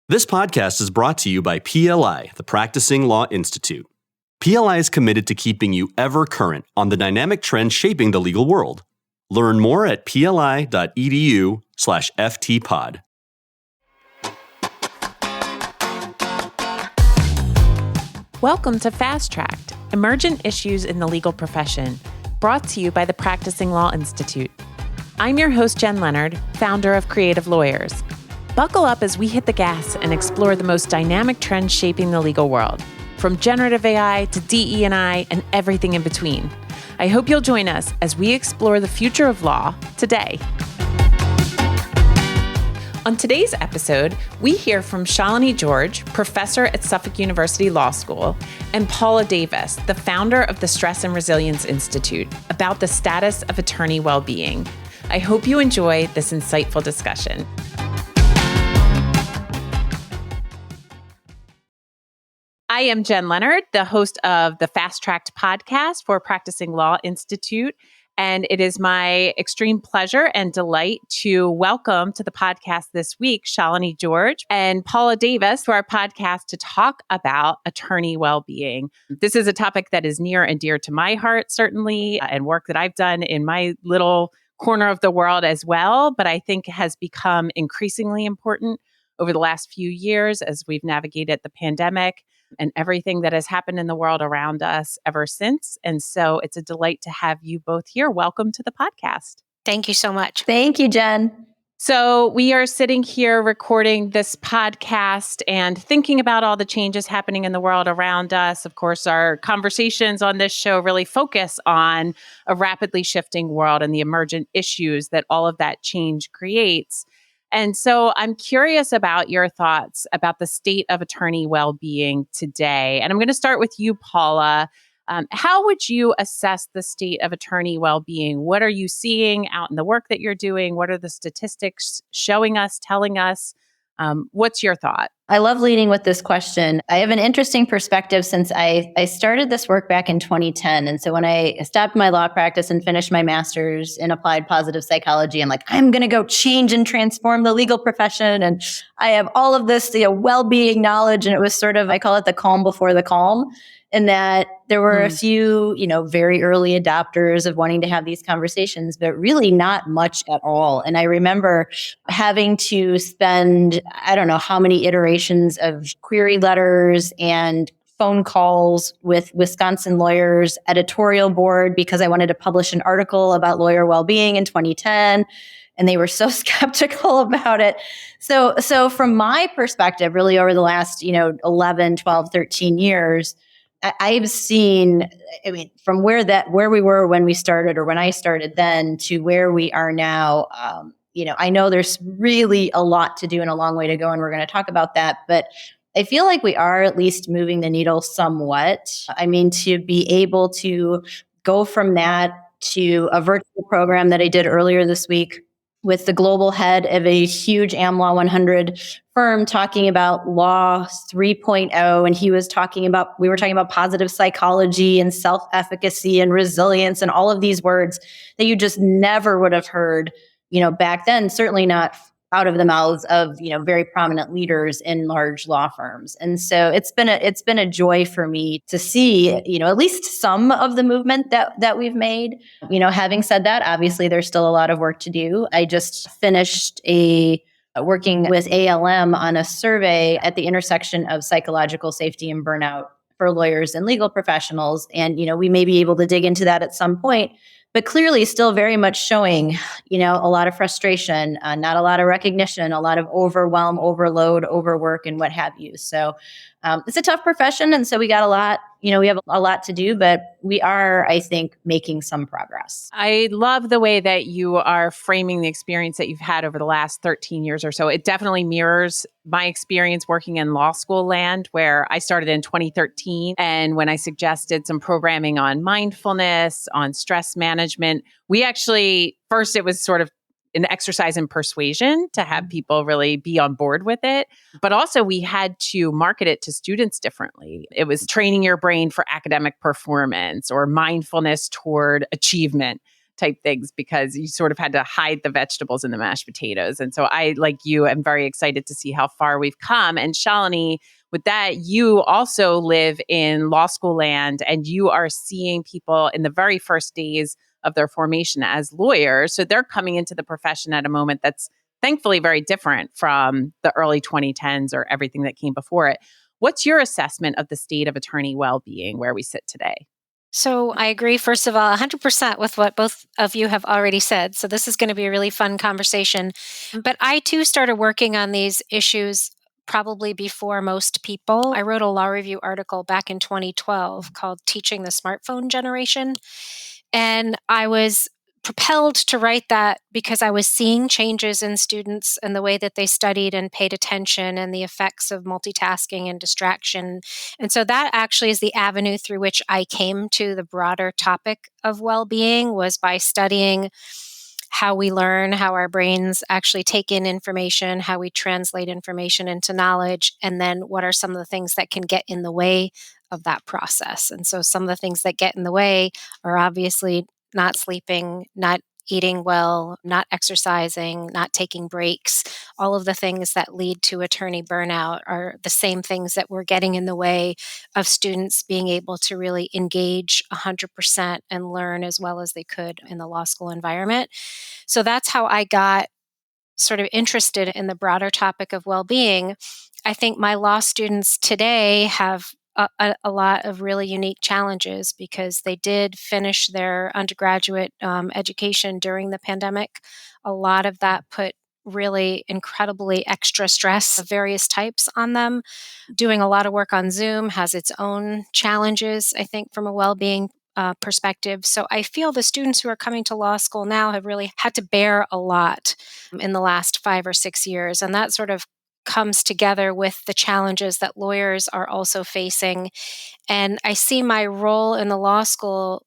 This podcast is brought to you by PLI, the Practicing Law Institute. PLI is committed to keeping you ever current on the dynamic trends shaping the legal world. Learn more at pli.edu/ftpod. Welcome to Fast Tracked, Emergent Issues in the Legal Profession, brought to you by the Practicing Law Institute. I'm your host, Jen Leonard, founder of Creative Lawyers. Buckle up as we hit the gas and explore the most dynamic trends shaping the legal world, from generative AI to DE&I and everything in between. I hope you'll join us as we explore the future of law today. On today's episode, we hear from Shailini George, professor at Suffolk University Law School, and Paula Davis, the founder of the Stress and Resilience Institute, about the status of attorney well-being. I hope you enjoy this insightful discussion. I am Jen Leonard, the host of the Fast Tracked podcast for Practicing Law Institute, and it is my extreme pleasure and delight to welcome to the podcast this week Shailini George and Paula Davis to our podcast to talk about attorney well-being. This is a topic that is near and dear to my heart, certainly, and work that I've done in my little corner of the world as well, but I think has become increasingly important over the last few years as we've navigated the pandemic and everything that has happened in the world around us ever since. And so it's a delight to have you both here. Welcome to the podcast. Thank you so much. Thank you, Jen. So we are sitting here recording this podcast and thinking about all the changes happening in the world around us. Of course, our conversations on this show really focus on a rapidly shifting world and the emergent issues that all of that change creates. And so I'm curious about your thoughts about the state of attorney well-being today. And I'm going to start with you, Paula. How would you assess the state of attorney well-being? What are you seeing out in the work that you're doing? What are the statistics showing us, telling us? What's your thought? I love leading with this question. I have an interesting perspective since I started this work back in 2010. And so when I stopped my law practice and finished my master's in applied positive psychology, I'm like, I'm going to go change and transform the legal profession. And I have all of this, well-being knowledge. And it was sort of, I call it the calm before the calm. And that there were a few, very early adopters of wanting to have these conversations, but really not much at all. And I remember having to spend, I don't know how many iterations of query letters and phone calls with Wisconsin lawyers editorial board because I wanted to publish an article about lawyer well-being in 2010. And they were so skeptical about it. So from my perspective, really over the last, 11, 12, 13 years, I've seen, from where we were when we started or when I started then to where we are now, I know there's really a lot to do and a long way to go, and we're going to talk about that. But I feel like we are at least moving the needle somewhat. To be able to go from that to a virtual program that I did earlier this week with the global head of a huge AmLaw 100 firm talking about Law 3.0. And we were talking about positive psychology and self-efficacy and resilience and all of these words that you just never would have heard, back then, certainly not out of the mouths of, very prominent leaders in large law firms. And so it's been a joy for me to see, at least some of the movement that we've made. Having said that, obviously there's still a lot of work to do. I just finished working with ALM on a survey at the intersection of psychological safety and burnout for lawyers and legal professionals. And, we may be able to dig into that at some point. But clearly still very much showing, a lot of frustration, not a lot of recognition, a lot of overwhelm, overload, overwork, and what have you. So it's a tough profession. And so we got a lot, we have a lot to do, but we are, I think, making some progress. I love the way that you are framing the experience that you've had over the last 13 years or so. It definitely mirrors my experience working in law school land, where I started in 2013. And when I suggested some programming on mindfulness, on stress management, we actually, first, it was sort of an exercise in persuasion to have people really be on board with it. But also we had to market it to students differently. It was training your brain for academic performance or mindfulness toward achievement type things because you sort of had to hide the vegetables in the mashed potatoes. And so I, like you, am very excited to see how far we've come. And Shailini, with that, you also live in law school land and you are seeing people in the very first days of their formation as lawyers. So they're coming into the profession at a moment that's thankfully very different from the early 2010s or everything that came before it. What's your assessment of the state of attorney well-being where we sit today? So I agree, first of all, 100% with what both of you have already said. So this is going to be a really fun conversation. But I too started working on these issues probably before most people. I wrote a law review article back in 2012 called Teaching the Smartphone Generation. And I was propelled to write that because I was seeing changes in students and the way that they studied and paid attention and the effects of multitasking and distraction. And so that actually is the avenue through which I came to the broader topic of well-being, was by studying how we learn, how our brains actually take in information, how we translate information into knowledge, and then what are some of the things that can get in the way of that process. And so some of the things that get in the way are obviously not sleeping, not eating well, not exercising, not taking breaks. All of the things that lead to attorney burnout are the same things that were getting in the way of students being able to really engage 100% and learn as well as they could in the law school environment. So that's how I got sort of interested in the broader topic of well-being. I think my law students today have a lot of really unique challenges because they did finish their undergraduate education during the pandemic. A lot of that put really incredibly extra stress of various types on them. Doing a lot of work on Zoom has its own challenges, I think, from a well-being perspective. So I feel the students who are coming to law school now have really had to bear a lot in the last 5 or 6 years. And that sort of comes together with the challenges that lawyers are also facing. And I see my role in the law school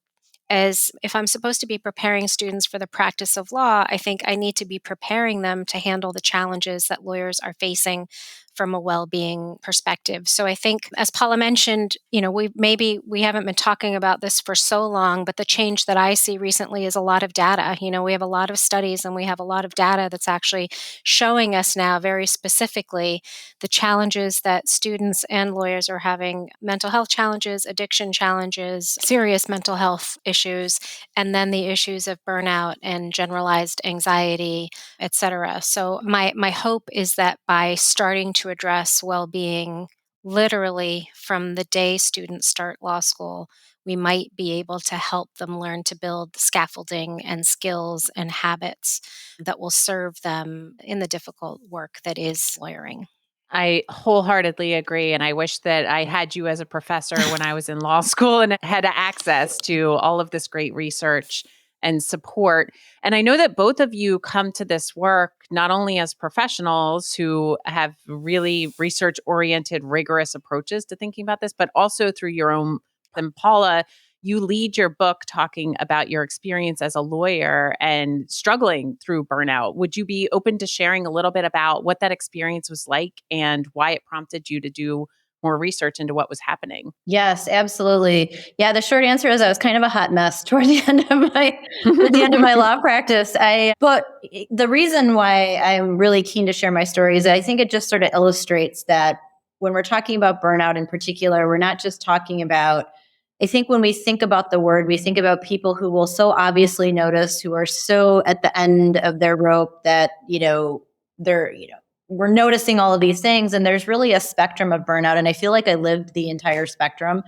as, if I'm supposed to be preparing students for the practice of law, I think I need to be preparing them to handle the challenges that lawyers are facing from a well-being perspective. So I think, as Paula mentioned, we haven't been talking about this for so long, but the change that I see recently is a lot of data. We have a lot of studies and we have a lot of data that's actually showing us now very specifically the challenges that students and lawyers are having: mental health challenges, addiction challenges, serious mental health issues, and then the issues of burnout and generalized anxiety, et cetera. So my hope is that by starting to address well-being literally from the day students start law school, we might be able to help them learn to build scaffolding and skills and habits that will serve them in the difficult work that is lawyering. I wholeheartedly agree. And I wish that I had you as a professor when I was in law school and had access to all of this great research and support. And I know that both of you come to this work not only as professionals who have really research-oriented, rigorous approaches to thinking about this, but also through your own. And Paula, you lead your book talking about your experience as a lawyer and struggling through burnout. Would you be open to sharing a little bit about what that experience was like and why it prompted you to do more research into what was happening? Yes, absolutely. Yeah, the short answer is I was kind of a hot mess toward the end of my law practice. But the reason why I'm really keen to share my story is I think it just sort of illustrates that when we're talking about burnout in particular, we're not just talking about, I think when we think about the word, we think about people who will so obviously notice, who are so at the end of their rope that, we're noticing all of these things. And there's really a spectrum of burnout. And I feel like I lived the entire spectrum.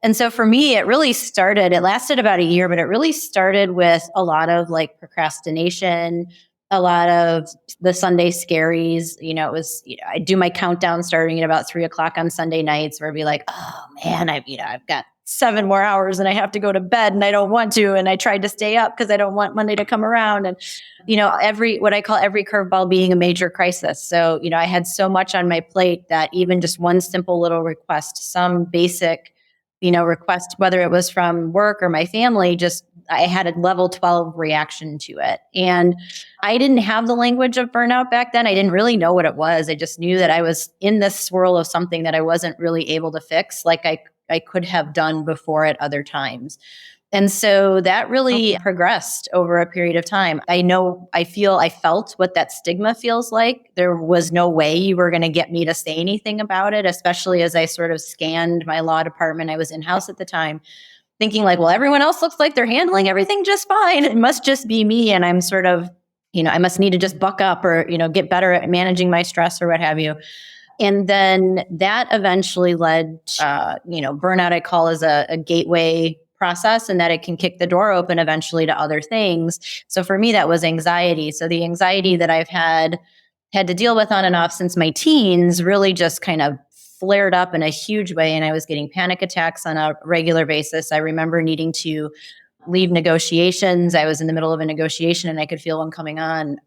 And so for me, it lasted about a year, but it really started with a lot of like procrastination, a lot of the Sunday scaries. I do my countdown starting at about 3:00 on Sunday nights, where I'd be like, oh man, I've got 7 more hours and I have to go to bed and I don't want to. And I tried to stay up because I don't want Monday to come around. And, what I call every curveball being a major crisis. So, I had so much on my plate that even just one simple little request, some basic, request, whether it was from work or my family, I had a level 12 reaction to it. And I didn't have the language of burnout back then. I didn't really know what it was. I just knew that I was in this swirl of something that I wasn't really able to fix like I could have done before at other times. And so that really progressed over a period of time. I felt what that stigma feels like. There was no way you were going to get me to say anything about it, especially as I sort of scanned my law department. I was in-house at the time, thinking like, well, everyone else looks like they're handling everything just fine. It must just be me. And I'm sort of, I must need to just buck up or, get better at managing my stress or what have you. And then that eventually led, burnout I call as a gateway process, and that it can kick the door open eventually to other things. So for me, that was anxiety. So the anxiety that I've had to deal with on and off since my teens really just kind of flared up in a huge way. And I was getting panic attacks on a regular basis. I remember needing to leave negotiations. I was in the middle of a negotiation and I could feel one coming on.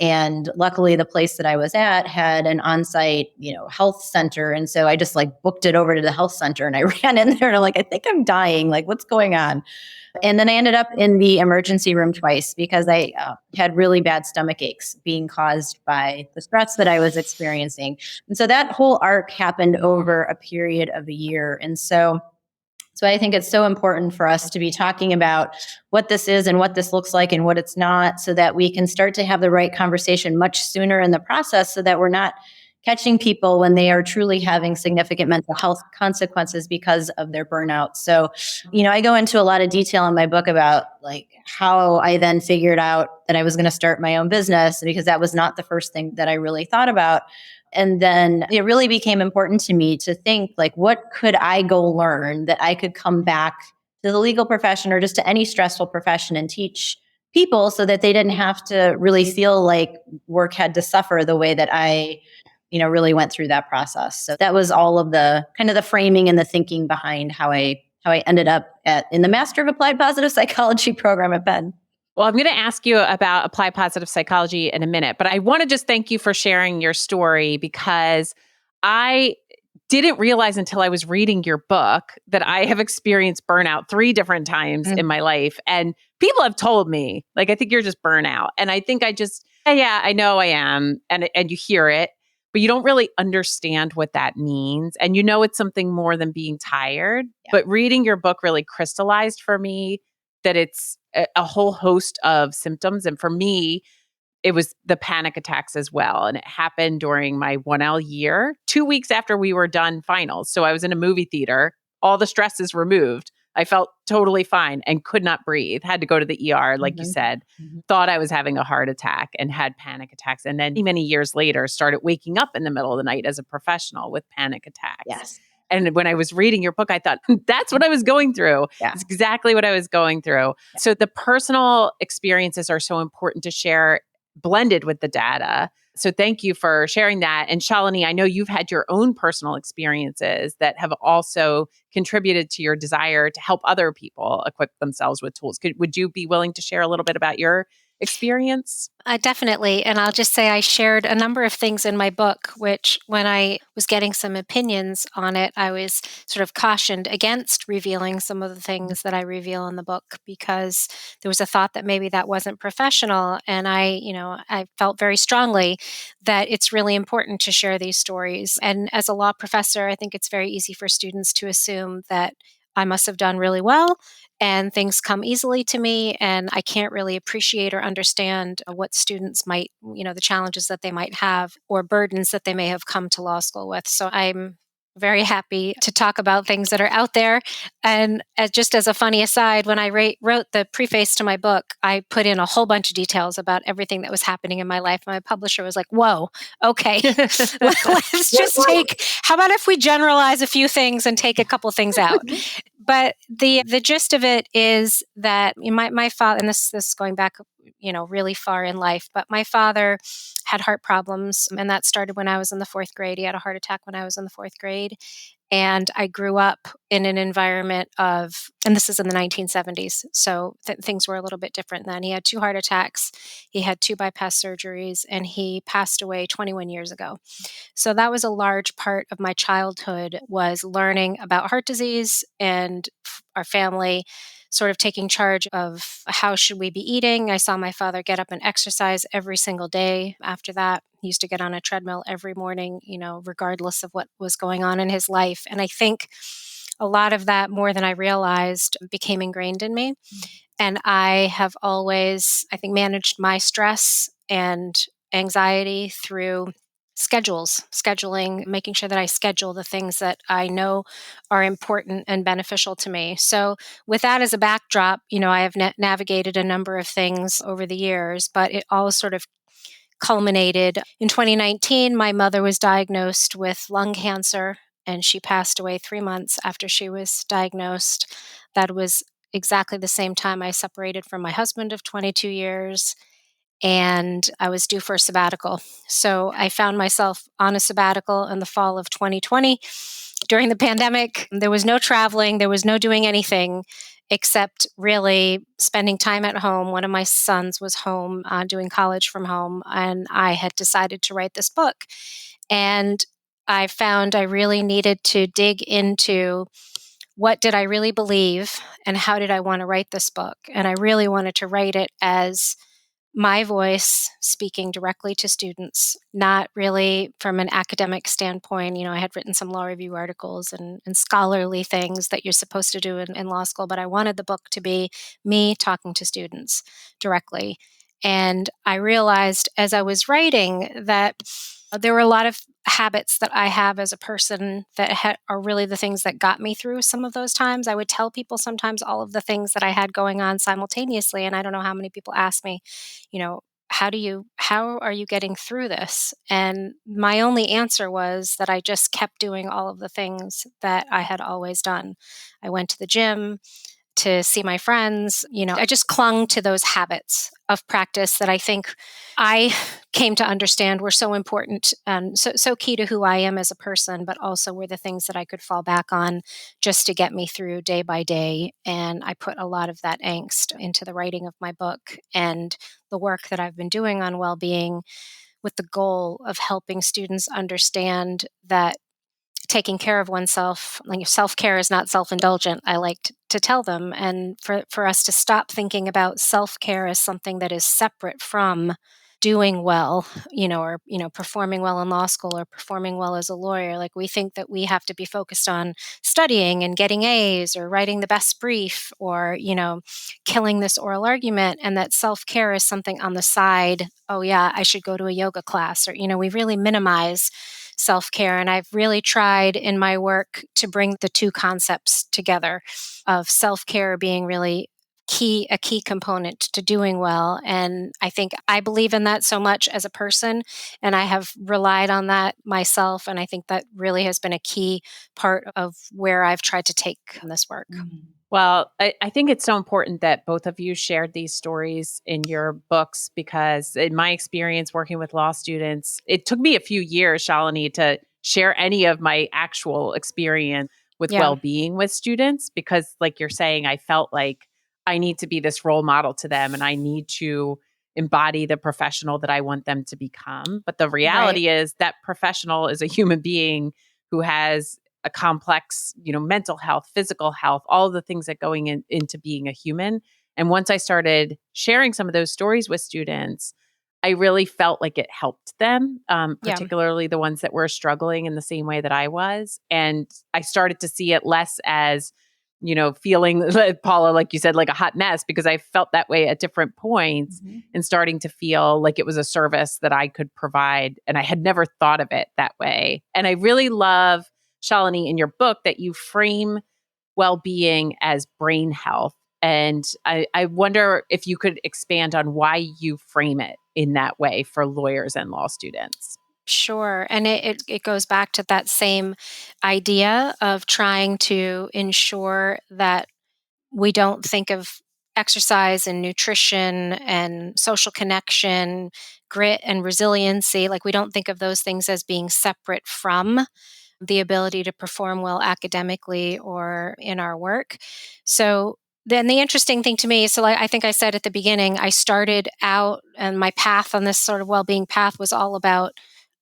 And luckily, the place that I was at had an on-site, health center. And so I just booked it over to the health center and I ran in there and I'm like, I think I'm dying. Like, what's going on? And then I ended up in the emergency room twice because I had really bad stomach aches being caused by the stress that I was experiencing. And so that whole arc happened over a period of a year. And so I think it's so important for us to be talking about what this is and what this looks like and what it's not, so that we can start to have the right conversation much sooner in the process, so that we're not catching people when they are truly having significant mental health consequences because of their burnout. So, I go into a lot of detail in my book about how I then figured out that I was going to start my own business, because that was not the first thing that I really thought about. And then it really became important to me to think what could I go learn that I could come back to the legal profession or just to any stressful profession and teach people, so that they didn't have to really feel like work had to suffer the way that I, really went through that process. So that was all of the kind of the framing and the thinking behind how I ended up in the Master of Applied Positive Psychology program at Penn. Well, I'm going to ask you about applied positive psychology in a minute, but I want to just thank you for sharing your story, because I didn't realize until I was reading your book that I have experienced burnout 3 different times in my life. And people have told me, I think you're just burnout. And I think yeah, I know I am. And you hear it, but you don't really understand what that means. And it's something more than being tired. Yeah. But reading your book really crystallized for me that it's a whole host of symptoms. And for me, it was the panic attacks as well. And it happened during my 1L year, 2 weeks after we were done finals. So I was in a movie theater, all the stress is removed. I felt totally fine and could not breathe, had to go to the ER, like you said, thought I was having a heart attack and had panic attacks. And then many years later, started waking up in the middle of the night as a professional with panic attacks. Yes. And when I was reading your book, I thought, that's what I was going through. Yeah. It's exactly what I was going through. Yeah. So the personal experiences are so important to share, blended with the data. So thank you for sharing that. And Shailini, I know you've had your own personal experiences that have also contributed to your desire to help other people equip themselves with tools. Would you be willing to share a little bit about your experience? Definitely. And I'll just say I shared a number of things in my book, which when I was getting some opinions on it, I was sort of cautioned against revealing some of the things that I reveal in the book, because there was a thought that maybe that wasn't professional. And I felt very strongly that it's really important to share these stories. And as a law professor, I think it's very easy for students to assume that I must have done really well and things come easily to me, and I can't really appreciate or understand what students might, the challenges that they might have or burdens that they may have come to law school with. So I'm very happy to talk about things that are out there. And just as a funny aside, when I wrote the preface to my book, I put in a whole bunch of details about everything that was happening in my life. My publisher was like, whoa, okay, let's just how about if we generalize a few things and take a couple things out? But the gist of it is that my father, and this is going back, really far in life, but my father had heart problems, and that started when I was in the 4th grade. He had a heart attack when I was in the 4th grade. And I grew up in an environment and this is in the 1970s, so things were a little bit different then. He had 2 heart attacks, he had 2 bypass surgeries, and he passed away 21 years ago. So that was a large part of my childhood, was learning about heart disease and our family sort of taking charge of how should we be eating. I saw my father get up and exercise every single day after that. He used to get on a treadmill every morning, regardless of what was going on in his life. And I think a lot of that, more than I realized, became ingrained in me. And I have always, I think, managed my stress and anxiety through scheduling, making sure that I schedule the things that I know are important and beneficial to me. So, with that as a backdrop, I have navigated a number of things over the years, but it all sort of culminated in 2019. My mother was diagnosed with lung cancer, and she passed away 3 months after she was diagnosed. That was exactly the same time I separated from my husband of 22 years, and I was due for a sabbatical. So I found myself on a sabbatical in the fall of 2020 during the pandemic. There was no traveling, there was no doing anything except really spending time at home. One of my sons was home doing college from home, and I had decided to write this book. And I found I really needed to dig into what did I really believe and how did I want to write this book. And I really wanted to write it as my voice speaking directly to students, not really from an academic standpoint. I had written some law review articles and scholarly things that you're supposed to do in law school, but I wanted the book to be me talking to students directly. And I realized as I was writing that there were a lot of habits that I have as a person that are really the things that got me through some of those times. I would tell people sometimes all of the things that I had going on simultaneously, and I don't know how many people ask me, how are you getting through this? And my only answer was that I just kept doing all of the things that I had always done. I went to the gym to see my friends. I just clung to those habits of practice that I think I came to understand were so important and so key to who I am as a person, but also were the things that I could fall back on just to get me through day by day. And I put a lot of that angst into the writing of my book and the work that I've been doing on well-being, with the goal of helping students understand that taking care of oneself, like self-care is not self-indulgent, I like to tell them. And for us to stop thinking about self-care as something that is separate from doing well, or, performing well in law school or performing well as a lawyer. Like, we think that we have to be focused on studying and getting A's or writing the best brief or, killing this oral argument, and that self-care is something on the side. Oh yeah, I should go to a yoga class, or, we really minimize self-care. And I've really tried in my work to bring the two concepts together of self-care being really a key component to doing well. And I think I believe in that so much as a person, and I have relied on that myself. And I think that really has been a key part of where I've tried to take this work. Well, I think it's so important that both of you shared these stories in your books, because in my experience working with law students, it took me a few years, Shailini, to share any of my actual experience with Yeah. well-being with students, because like you're saying, I felt like I need to be this role model to them and I need to embody the professional that I want them to become. But the reality is that professional is a human being who has a complex, mental health, physical health, all the things that going into being a human. And once I started sharing some of those stories with students, I really felt like it helped them, particularly the ones that were struggling in the same way that I was. And I started to see it less as, feeling, Paula, like you said, like a hot mess, because I felt that way at different points, and starting to feel like it was a service that I could provide. And I had never thought of it that way. And I really love, Shailini, in your book, that you frame well-being as brain health. And I wonder if you could expand on why you frame it in that way for lawyers and law students. Sure. And it goes back to that same idea of trying to ensure that we don't think of exercise and nutrition and social connection, grit and resiliency. Like, we don't think of those things as being separate from the ability to perform well academically or in our work. So then the interesting thing to me, so like I think I said at the beginning, I started out and my path on this sort of well-being path was all about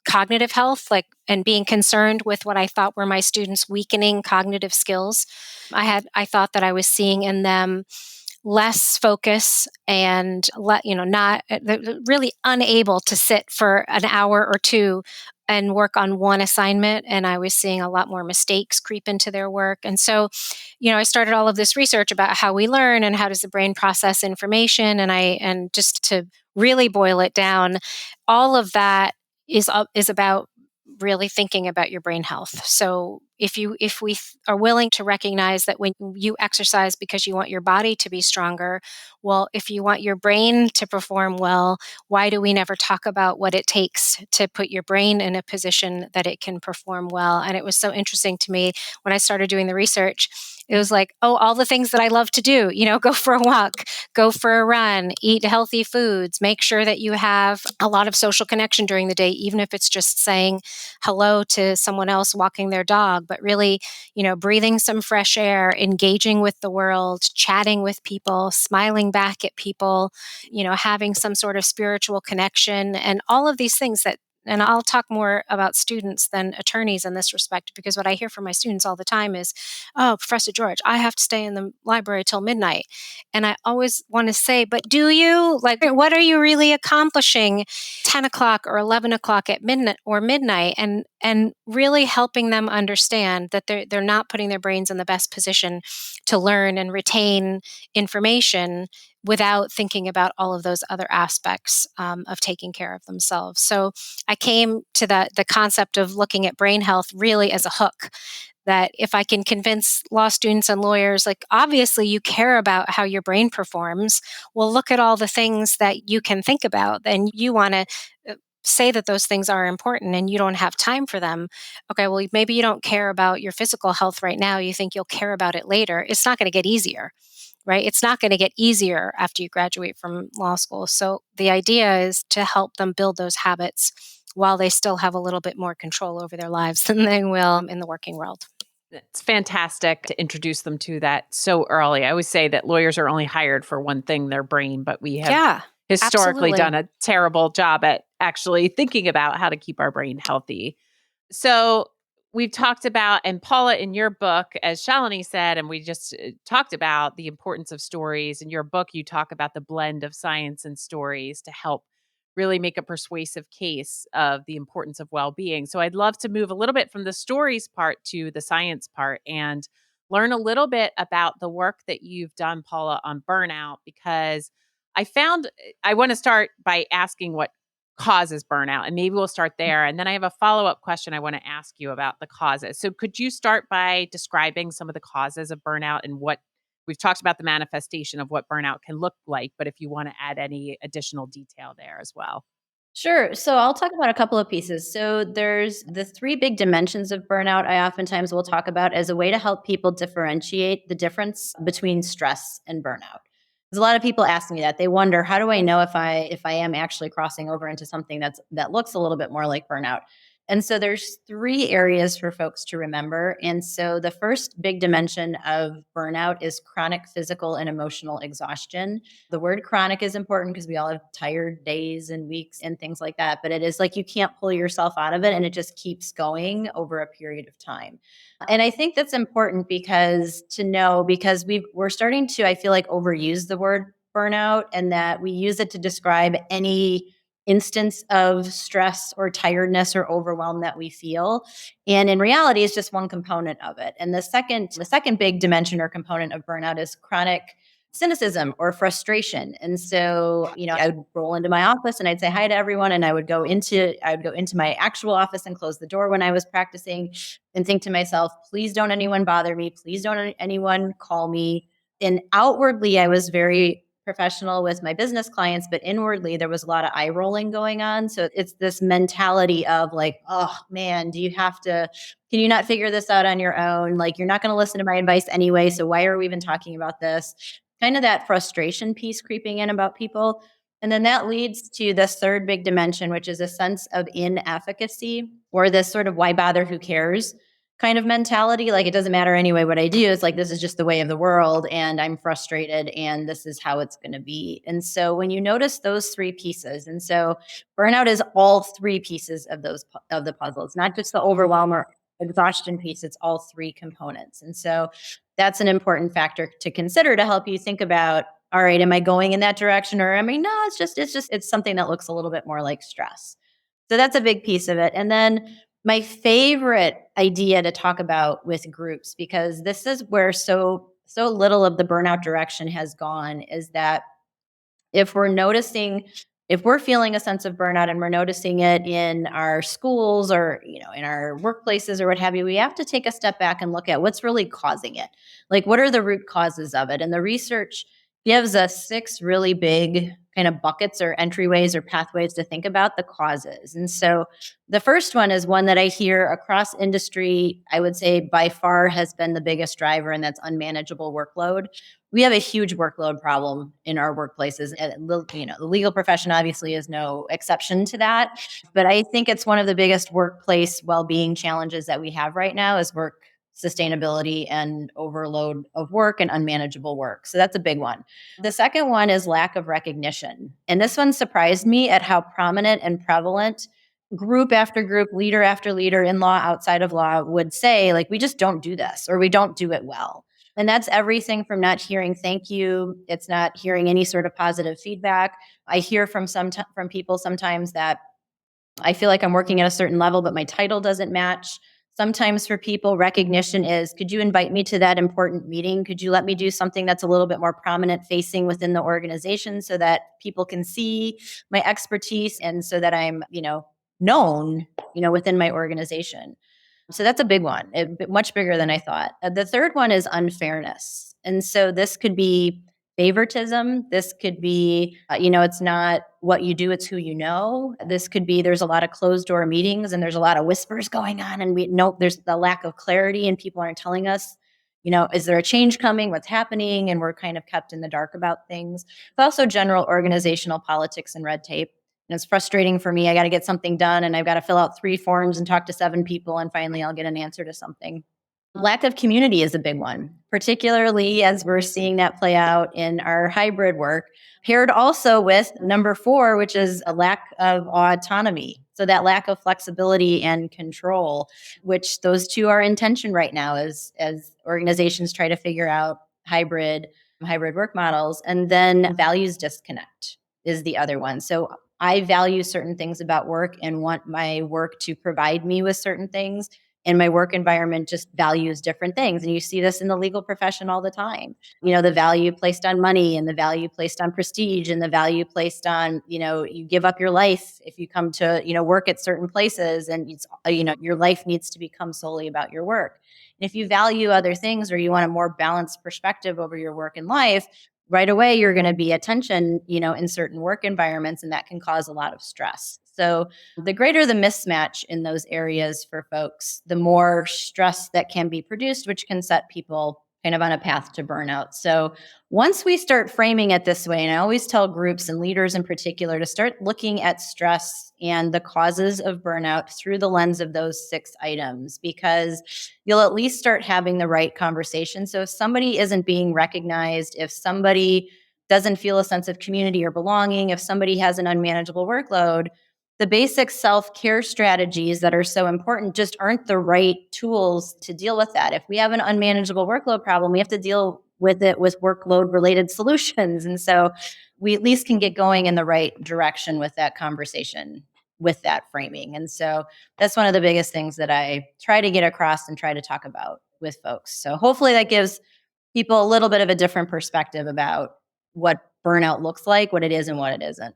cognitive health, like, and being concerned with what I thought were my students' weakening cognitive skills. I thought that I was seeing in them less focus and not really unable to sit for an hour or two and work on one assignment, and I was seeing a lot more mistakes creep into their work. And so, I started all of this research about how we learn and how does the brain process information, and just to really boil it down, all of that is about really thinking about your brain health. So if we are willing to recognize that when you exercise because you want your body to be stronger, well, if you want your brain to perform well, why do we never talk about what it takes to put your brain in a position that it can perform well? And it was so interesting to me when I started doing the research. It was like, oh, all the things that I love to do, go for a walk, go for a run, eat healthy foods, make sure that you have a lot of social connection during the day, even if it's just saying hello to someone else walking their dog, but really, breathing some fresh air, engaging with the world, chatting with people, smiling back at people, having some sort of spiritual connection, and all of these things that. And I'll talk more about students than attorneys in this respect, because what I hear from my students all the time is, oh, Professor George, I have to stay in the library till midnight. And I always want to say, but do you? Like, what are you really accomplishing 10 o'clock or 11 o'clock at midnight? And really helping them understand that they're not putting their brains in the best position to learn and retain information without thinking about all of those other aspects of taking care of themselves. So I came to the concept of looking at brain health really as a hook, that if I can convince law students and lawyers, like, obviously you care about how your brain performs, well, look at all the things that you can think about, and you want to say that those things are important and you don't have time for them. Okay, well, maybe you don't care about your physical health right now. You think you'll care about it later. It's not going to get easier, right? It's not going to get easier after you graduate from law school. So the idea is to help them build those habits while they still have a little bit more control over their lives than they will in the working world. It's fantastic to introduce them to that so early. I always say that lawyers are only hired for one thing, their brain, but we have Yeah, historically absolutely. done a terrible job at actually thinking about how to keep our brain healthy. So we've talked about, and Paula, in your book, as Shailini said, and we just talked about the importance of stories. In your book, you talk about the blend of science and stories to help really make a persuasive case of the importance of well-being. So I'd love to move a little bit from the stories part to the science part and learn a little bit about the work that you've done, Paula, on burnout, because I want to start by asking what causes burnout, and maybe we'll start there. And then I have a follow-up question I want to ask you about the causes. So could you start by describing some of the causes of burnout and what we've talked about, the manifestation of what burnout can look like, but if you want to add any additional detail there as well. Sure. So I'll talk about a couple of pieces. So there's the three big dimensions of burnout I oftentimes will talk about as a way to help people differentiate the difference between stress and burnout. Because a lot of people ask me that. They wonder, how do I know if I am actually crossing over into something that looks a little bit more like burnout? And so there's three areas for folks to remember. And so the first big dimension of burnout is chronic physical and emotional exhaustion. The word chronic is important because we all have tired days and weeks and things like that, but it is like you can't pull yourself out of it and it just keeps going over a period of time. And I think that's important because to know, because we're starting to, I feel like, overuse the word burnout, and that we use it to describe any instance of stress or tiredness or overwhelm that we feel. And in reality, it's just one component of it. And the second big dimension or component of burnout is chronic cynicism or frustration. And so, I would roll into my office and I'd say hi to everyone, and I would go into my actual office and close the door when I was practicing and think to myself, please don't anyone bother me, please don't anyone call me. And outwardly I was very professional with my business clients, but inwardly there was a lot of eye rolling going on. So it's this mentality of like, oh man, can you not figure this out on your own? Like, you're not going to listen to my advice anyway. So why are we even talking about this? Kind of that frustration piece creeping in about people. And then that leads to this third big dimension, which is a sense of inefficacy, or this sort of why bother, who cares kind of mentality. Like, it doesn't matter anyway what I do. It's like, this is just the way of the world and I'm frustrated and this is how it's going to be. And so when you notice those three pieces, and so burnout is all three pieces of the puzzle. It's not just the overwhelm or exhaustion piece, it's all three components. And so that's an important factor to consider to help you think about, all right, am I going in that direction, or am I, no, it's something that looks a little bit more like stress. So that's a big piece of it. And then my favorite idea to talk about with groups, because this is where so little of the burnout direction has gone, is that if we're noticing, if we're feeling a sense of burnout and we're noticing it in our schools or in our workplaces or what have you, we have to take a step back and look at what's really causing it. Like, what are the root causes of it? And the research gives us 6 really big kind of buckets or entryways or pathways to think about the causes. And so the first one is one that I hear across industry, I would say by far has been the biggest driver, and that's unmanageable workload. We have a huge workload problem in our workplaces. And the legal profession obviously is no exception to that. But I think it's one of the biggest workplace well-being challenges that we have right now is work sustainability and overload of work and unmanageable work. So that's a big one. The second one is lack of recognition. And this one surprised me at how prominent and prevalent group after group, leader after leader in law, outside of law would say, like, we just don't do this or we don't do it well. And that's everything from not hearing thank you. It's not hearing any sort of positive feedback. I hear from from people sometimes that I feel like I'm working at a certain level, but my title doesn't match. Sometimes for people, recognition is, could you invite me to that important meeting? Could you let me do something that's a little bit more prominent facing within the organization so that people can see my expertise and so that I'm, known, within my organization. So that's a big one, much bigger than I thought. The third one is unfairness. And so this could be favoritism. This could be, it's not what you do, it's who you know. This could be there's a lot of closed door meetings and there's a lot of whispers going on. And we know there's the lack of clarity and people aren't telling us, is there a change coming? What's happening? And we're kind of kept in the dark about things. But also general organizational politics and red tape. And it's frustrating for me. I got to get something done and I've got to fill out 3 forms and talk to 7 people and finally I'll get an answer to something. Lack of community is a big one, particularly as we're seeing that play out in our hybrid work, paired also with number 4, which is a lack of autonomy. So that lack of flexibility and control, which those two are in tension right now as organizations try to figure out hybrid work models. And then values disconnect is the other one. So I value certain things about work and want my work to provide me with certain things. And my work environment just values different things. And you see this in the legal profession all the time. The value placed on money and the value placed on prestige and the value placed on, you give up your life if you come to, work at certain places and it's, your life needs to become solely about your work. And if you value other things or you want a more balanced perspective over your work and life, right away you're going to be at tension, in certain work environments, and that can cause a lot of stress. So the greater the mismatch in those areas for folks, the more stress that can be produced, which can set people kind of on a path to burnout. So once we start framing it this way, and I always tell groups and leaders in particular to start looking at stress and the causes of burnout through the lens of those 6 items, because you'll at least start having the right conversation. So if somebody isn't being recognized, if somebody doesn't feel a sense of community or belonging, if somebody has an unmanageable workload, the basic self-care strategies that are so important just aren't the right tools to deal with that. If we have an unmanageable workload problem, we have to deal with it with workload related solutions. And so we at least can get going in the right direction with that conversation, with that framing. And so that's one of the biggest things that I try to get across and try to talk about with folks. So hopefully that gives people a little bit of a different perspective about what burnout looks like, what it is and what it isn't.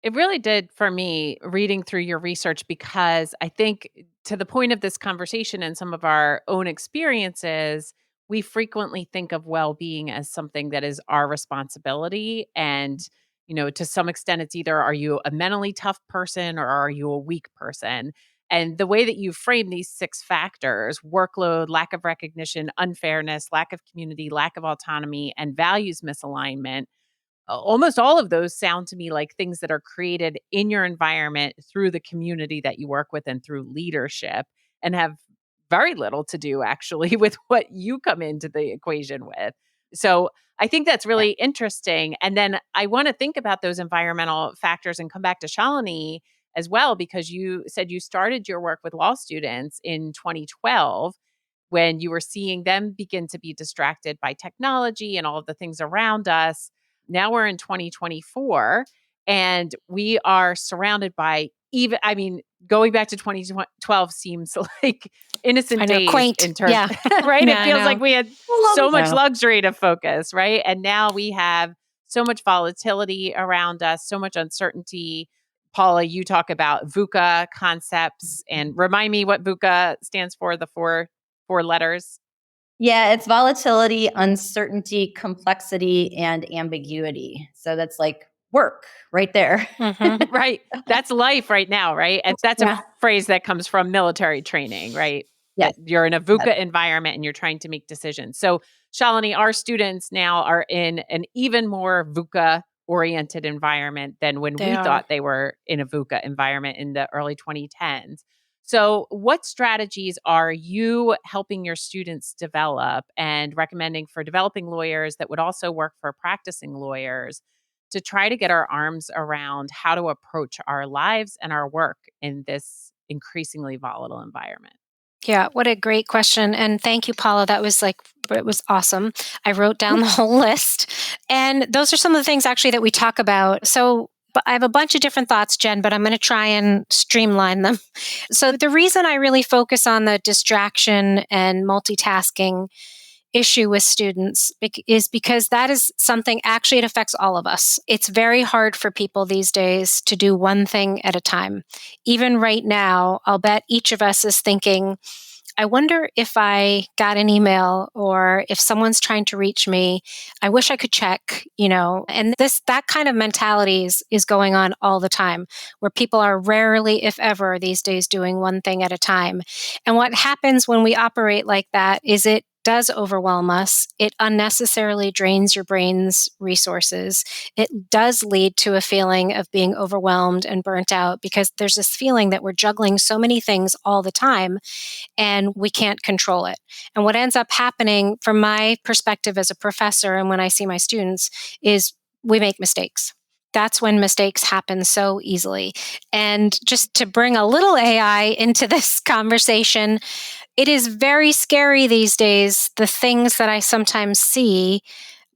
It really did for me reading through your research because I think to the point of this conversation and some of our own experiences, we frequently think of well-being as something that is our responsibility. And, to some extent, it's either are you a mentally tough person or are you a weak person? And the way that you frame these 6 factors, workload, lack of recognition, unfairness, lack of community, lack of autonomy, and values misalignment, almost all of those sound to me like things that are created in your environment through the community that you work with and through leadership and have very little to do actually with what you come into the equation with. So I think that's really interesting. And then I want to think about those environmental factors and come back to Shalini as well, because you said you started your work with law students in 2012 when you were seeing them begin to be distracted by technology and all of the things around us. Now we're in 2024 and we are surrounded by going back to 2012 seems like innocent I know, days quaint. in terms, Yeah. right? Yeah, It I feels know. like we had I so love much that. luxury to focus, right? And now we have so much volatility around us, so much uncertainty. Paula, you talk about VUCA concepts, and remind me what VUCA stands for, the four letters. Yeah, it's volatility, uncertainty, complexity, and ambiguity. So that's like work right there. Mhm. Right. That's life right now, right? And that's a Yeah. phrase that comes from military training, right? Yes. That you're in a Yes. VUCA environment and you're trying to make decisions. So, Shailini, our students now are in an even more VUCA oriented environment than when They we are. thought they were in a VUCA environment in the early 2010s. So, what strategies are you helping your students develop and recommending for developing lawyers that would also work for practicing lawyers to try to get our arms around how to approach our lives and our work in this increasingly volatile environment? Yeah, what a great question. And thank you, Paula. It was awesome. I wrote down the whole list. And those are some of the things actually that we talk about. So, but I have a bunch of different thoughts, Jen, but I'm going to try and streamline them. So, the reason I really focus on the distraction and multitasking issue with students is because that is something actually it affects all of us. It's very hard for people these days to do one thing at a time. Even right now, I'll bet each of us is thinking, I wonder if I got an email or if someone's trying to reach me. I wish I could check, and that kind of mentality is going on all the time where people are rarely, if ever, these days doing one thing at a time. And what happens when we operate like that is it does overwhelm us. It unnecessarily drains your brain's resources. It does lead to a feeling of being overwhelmed and burnt out because there's this feeling that we're juggling so many things all the time and we can't control it. And what ends up happening from my perspective as a professor and when I see my students is we make mistakes. That's when mistakes happen so easily. And just to bring a little AI into this conversation, it is very scary these days, the things that I sometimes see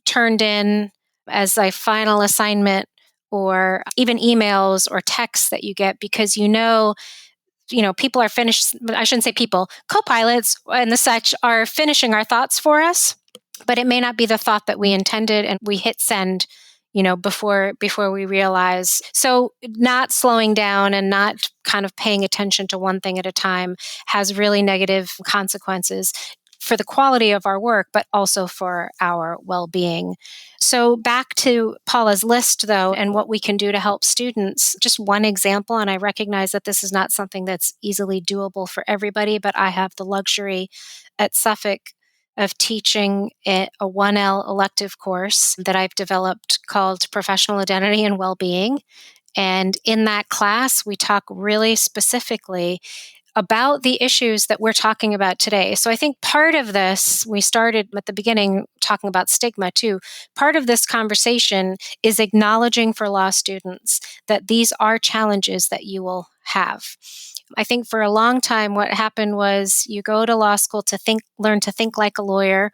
turned in as a final assignment or even emails or texts that you get because people are finished. I shouldn't say people, co-pilots and the such are finishing our thoughts for us, but it may not be the thought that we intended and we hit send, before we realize. So not slowing down and not kind of paying attention to one thing at a time has really negative consequences for the quality of our work, but also for our well-being. So back to Paula's list, though, and what we can do to help students. Just one example, and I recognize that this is not something that's easily doable for everybody, but I have the luxury at Suffolk of teaching a 1L elective course that I've developed called Professional Identity and Wellbeing. And in that class, we talk really specifically about the issues that we're talking about today. So I think part of this, we started at the beginning talking about stigma too. Part of this conversation is acknowledging for law students that these are challenges that you will have. I think for a long time, what happened was you go to law school to learn to think like a lawyer,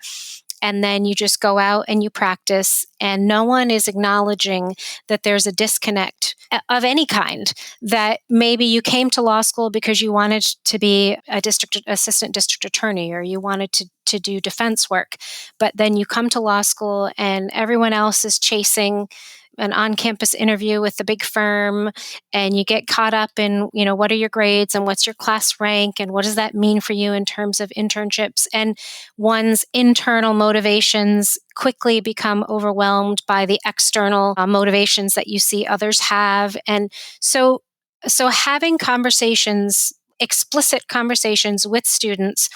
and then you just go out and you practice, and no one is acknowledging that there's a disconnect of any kind, that maybe you came to law school because you wanted to be a assistant district attorney or you wanted to do defense work, but then you come to law school and everyone else is chasing an on-campus interview with the big firm, and you get caught up in, what are your grades and what's your class rank and what does that mean for you in terms of internships, and one's internal motivations quickly become overwhelmed by the external motivations that you see others have. And so having explicit conversations with students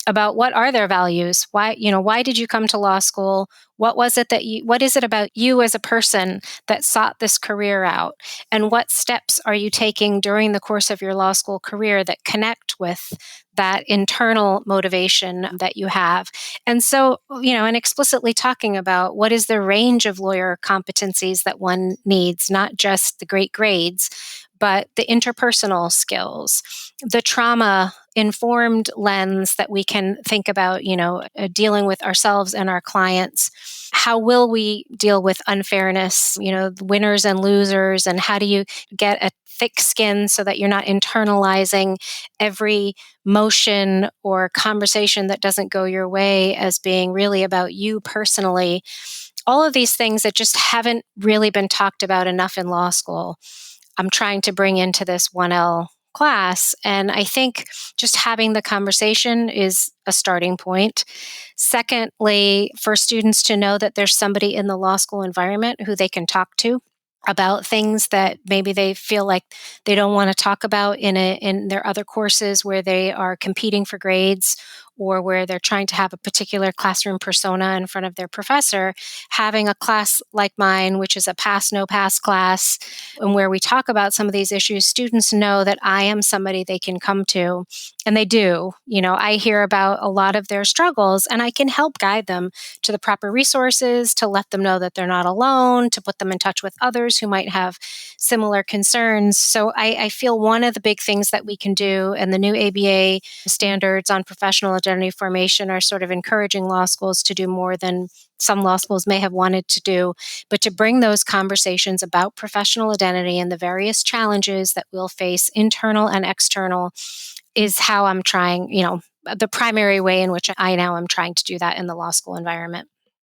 about what are their values, why did you come to law school, what is it about you as a person that sought this career out, and what steps are you taking during the course of your law school career that connect with that internal motivation that you have. And so, and explicitly talking about what is the range of lawyer competencies that one needs, not just the great grades, but the interpersonal skills, the trauma informed lens that we can think about, dealing with ourselves and our clients. How will we deal with unfairness, winners and losers, and how do you get a thick skin so that you're not internalizing every motion or conversation that doesn't go your way as being really about you personally? All of these things that just haven't really been talked about enough in law school, I'm trying to bring into this 1L class. And I think just having the conversation is a starting point. Secondly, for students to know that there's somebody in the law school environment who they can talk to about things that maybe they feel like they don't want to talk about in their other courses where they are competing for grades or where they're trying to have a particular classroom persona in front of their professor. Having a class like mine, which is a pass no pass class, and where we talk about some of these issues, students know that I am somebody they can come to, and they do. I hear about a lot of their struggles, and I can help guide them to the proper resources, to let them know that they're not alone, to put them in touch with others who might have similar concerns. So I feel one of the big things that we can do, and the new ABA standards on professional identity formation are sort of encouraging law schools to do more than some law schools may have wanted to do, but to bring those conversations about professional identity and the various challenges that we'll face, internal and external, is how I'm trying, the primary way in which I now am trying to do that in the law school environment.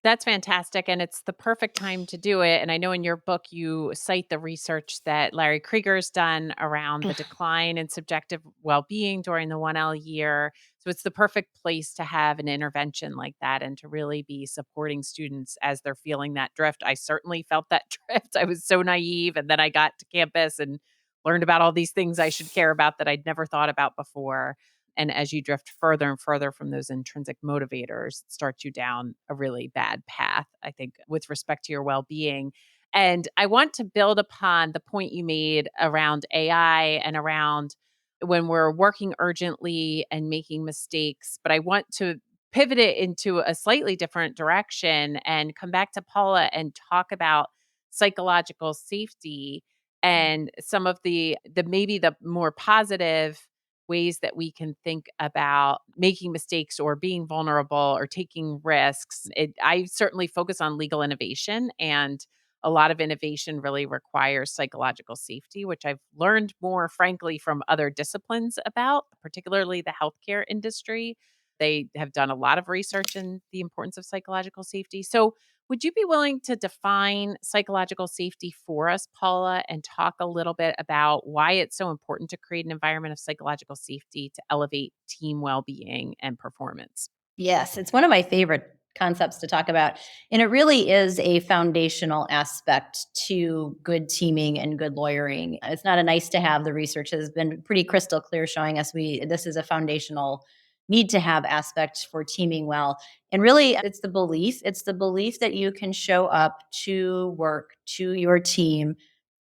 That's fantastic. And it's the perfect time to do it. And I know in your book, you cite the research that Larry Krieger's done around the decline in subjective well being during the 1L year. So it's the perfect place to have an intervention like that and to really be supporting students as they're feeling that drift. I certainly felt that drift. I was so naive. And then I got to campus and learned about all these things I should care about that I'd never thought about before. And as you drift further and further from those intrinsic motivators, it starts you down a really bad path, I think, with respect to your well being. And I want to build upon the point you made around AI and around when we're working urgently and making mistakes. But I want to pivot it into a slightly different direction and come back to Paula and talk about psychological safety and some of the maybe the more positive ways that we can think about making mistakes or being vulnerable or taking risks. I certainly focus on legal innovation, and a lot of innovation really requires psychological safety, which I've learned more, frankly, from other disciplines about, particularly the healthcare industry. They have done a lot of research in the importance of psychological safety. So, would you be willing to define psychological safety for us, Paula, and talk a little bit about why it's so important to create an environment of psychological safety to elevate team well being and performance? Yes, it's one of my favorite concepts to talk about. And it really is a foundational aspect to good teaming and good lawyering. It's not a nice to have. The research has been pretty crystal clear showing us this is a foundational need to have aspect for teaming well. And really it's the belief that you can show up to work to your team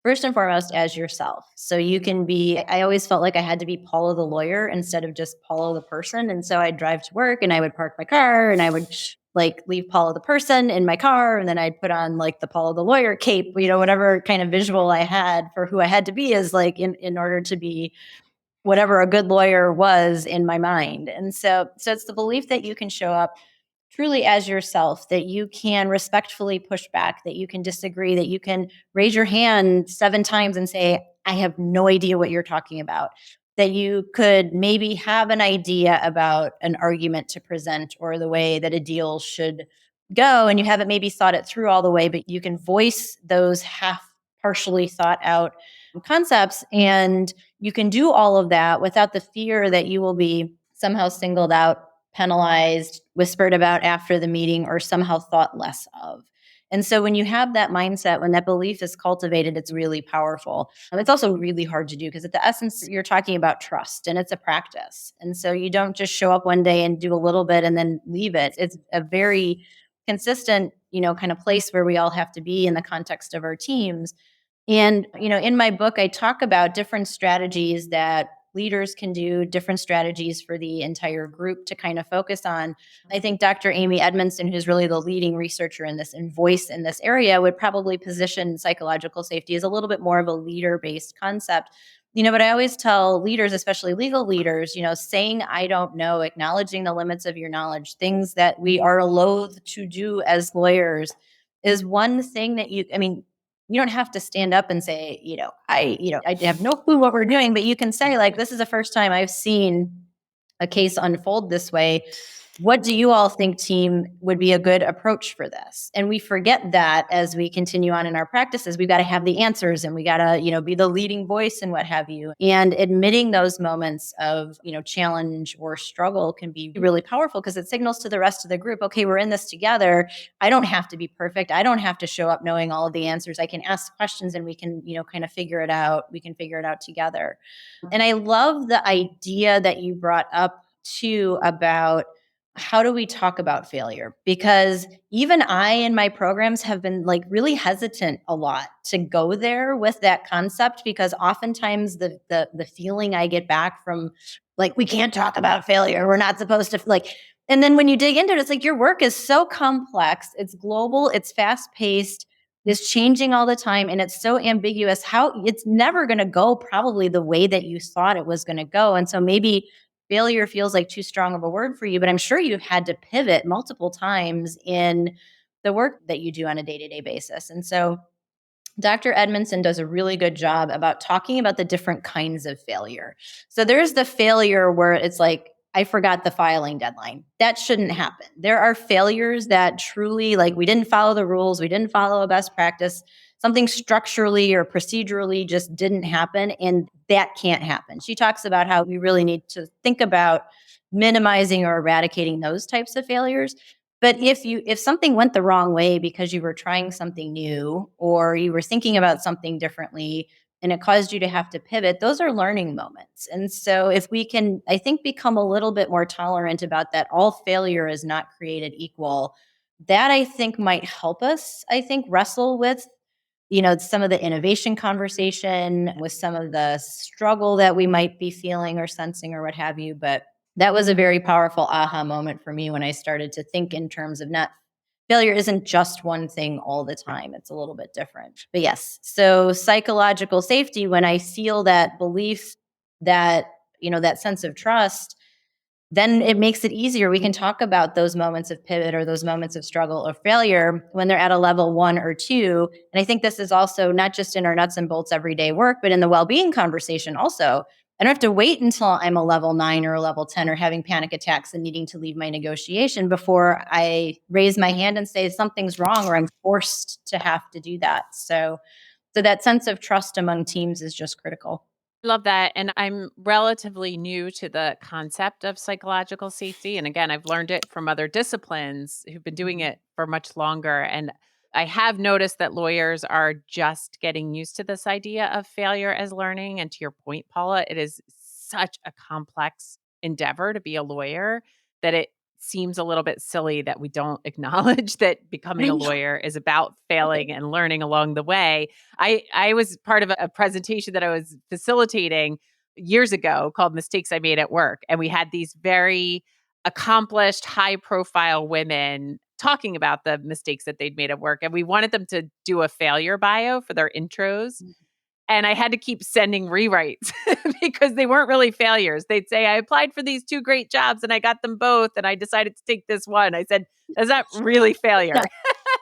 first and foremost as yourself. So you can be, I always felt like I had to be Paula the lawyer instead of just Paula the person. And so I'd drive to work and I would park my car and I would like leave Paula the person in my car. And then I'd put on like the Paula the lawyer cape, whatever kind of visual I had for who I had to be is like in order to be whatever a good lawyer was in my mind. And so it's the belief that you can show up truly as yourself, that you can respectfully push back, that you can disagree, that you can raise your hand 7 times and say, I have no idea what you're talking about, that you could maybe have an idea about an argument to present or the way that a deal should go, and you haven't maybe thought it through all the way, but you can voice those half partially thought out concepts, and you can do all of that without the fear that you will be somehow singled out, penalized, whispered about after the meeting, or somehow thought less of. And so when you have that mindset, when that belief is cultivated, it's really powerful. It's also really hard to do because at the essence, you're talking about trust and it's a practice. And so you don't just show up one day and do a little bit and then leave it. It's a very consistent, kind of place where we all have to be in the context of our teams. And, in my book, I talk about different strategies that leaders can do, different strategies for the entire group to kind of focus on. I think Dr. Amy Edmondson, who's really the leading researcher in this and voice in this area, would probably position psychological safety as a little bit more of a leader-based concept But I always tell leaders, especially legal leaders, saying, I don't know, acknowledging the limits of your knowledge, things that we are loath to do as lawyers is one thing that you don't have to stand up and say, I have no clue what we're doing, but you can say, like, this is the first time I've seen a case unfold this way. What do you all think, team, would be a good approach for this? And we forget that as we continue on in our practices. We've got to have the answers, and we got to, be the leading voice and what have you. And admitting those moments of, challenge or struggle can be really powerful because it signals to the rest of the group, okay, we're in this together. I don't have to be perfect. I don't have to show up knowing all of the answers. I can ask questions and we can, kind of figure it out. We can figure it out together. And I love the idea that you brought up too about how do we talk about failure? Because even I in my programs have been like really hesitant a lot to go there with that concept, because oftentimes the feeling I get back from, like, we can't talk about failure. We're not supposed to, like, and then when you dig into it, it's like your work is so complex, it's global, it's fast paced, it's changing all the time, and it's so ambiguous. How it's never going to go probably the way that you thought it was going to go. And so maybe failure feels like too strong of a word for you, but I'm sure you've had to pivot multiple times in the work that you do on a day-to-day basis. And so Dr. Edmondson does a really good job about talking about the different kinds of failure. So there's the failure where it's like, I forgot the filing deadline. That shouldn't happen. There are failures that truly, like, we didn't follow the rules, we didn't follow a best practice, something structurally or procedurally just didn't happen, and that can't happen. She talks about how we really need to think about minimizing or eradicating those types of failures. But if something went the wrong way because you were trying something new or you were thinking about something differently and it caused you to have to pivot, those are learning moments. And so if we can, I think, become a little bit more tolerant about that, all failure is not created equal, that I think might help us, wrestle with, some of the innovation conversation, with some of the struggle that we might be feeling or sensing or what have you. But that was a very powerful aha moment for me when I started to think in terms of not failure isn't just one thing all the time. It's a little bit different. But yes, so psychological safety, when I feel that belief, that, that sense of trust, then it makes it easier. We can talk about those moments of pivot or those moments of struggle or failure when they're at a level 1 or 2. And I think this is also not just in our nuts and bolts everyday work, but in the well-being conversation also. I don't have to wait until I'm a level 9 or a level 10 or having panic attacks and needing to leave my negotiation before I raise my hand and say something's wrong or I'm forced to have to do that. So that sense of trust among teams is just critical. Love that. And I'm relatively new to the concept of psychological safety. And again, I've learned it from other disciplines who've been doing it for much longer. And I have noticed that lawyers are just getting used to this idea of failure as learning. And to your point, Paula, it is such a complex endeavor to be a lawyer that it seems a little bit silly that we don't acknowledge that becoming a lawyer is about failing and learning along the way. I was part of a presentation that I was facilitating years ago called Mistakes I Made at Work. And we had these very accomplished, high profile women talking about the mistakes that they'd made at work. And we wanted them to do a failure bio for their intros. And I had to keep sending rewrites because they weren't really failures. They'd say, I applied for these 2 great jobs and I got them both. And I decided to take this one. I said, that's not really failure.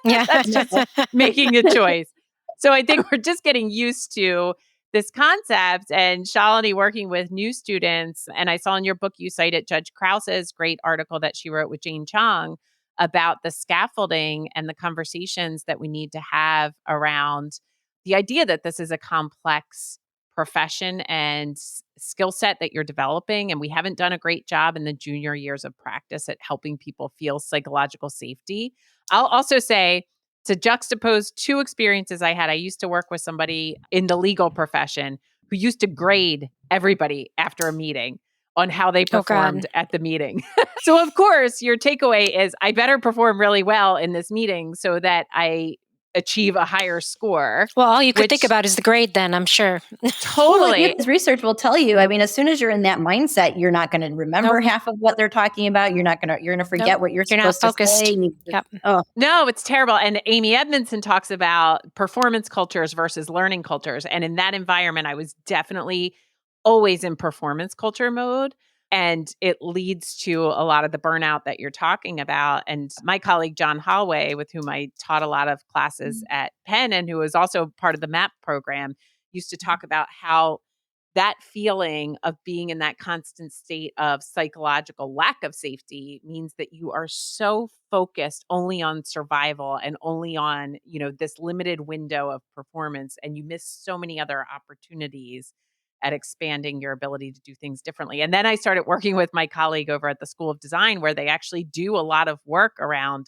Yeah. That's just making a choice. So I think we're just getting used to this concept. And Shailini, working with new students, and I saw in your book you cited Judge Krause's great article that she wrote with Jane Chong about the scaffolding and the conversations that we need to have around the idea that this is a complex profession and skill set that you're developing. And we haven't done a great job in the junior years of practice at helping people feel psychological safety. I'll also say, to juxtapose 2 experiences I had, I used to work with somebody in the legal profession who used to grade everybody after a meeting on how they performed at the meeting. So of course, your takeaway is I better perform really well in this meeting so that I achieve a higher score. Well, all you could think about is the grade then, I'm sure. Totally. Well, research will tell you, I mean, as soon as you're in that mindset, you're not going to remember half of what they're talking about. You're going to forget what you're supposed not focused. to say. Yep. Oh. No, it's terrible. And Amy Edmondson talks about performance cultures versus learning cultures. And in that environment, I was definitely always in performance culture mode. And it leads to a lot of the burnout that you're talking about. And my colleague, John Holloway, with whom I taught a lot of classes at Penn and who was also part of the MAP program, used to talk about how that feeling of being in that constant state of psychological lack of safety means that you are so focused only on survival and only on, this limited window of performance, and you miss so many other opportunities at expanding your ability to do things differently. And then I started working with my colleague over at the School of Design, where they actually do a lot of work around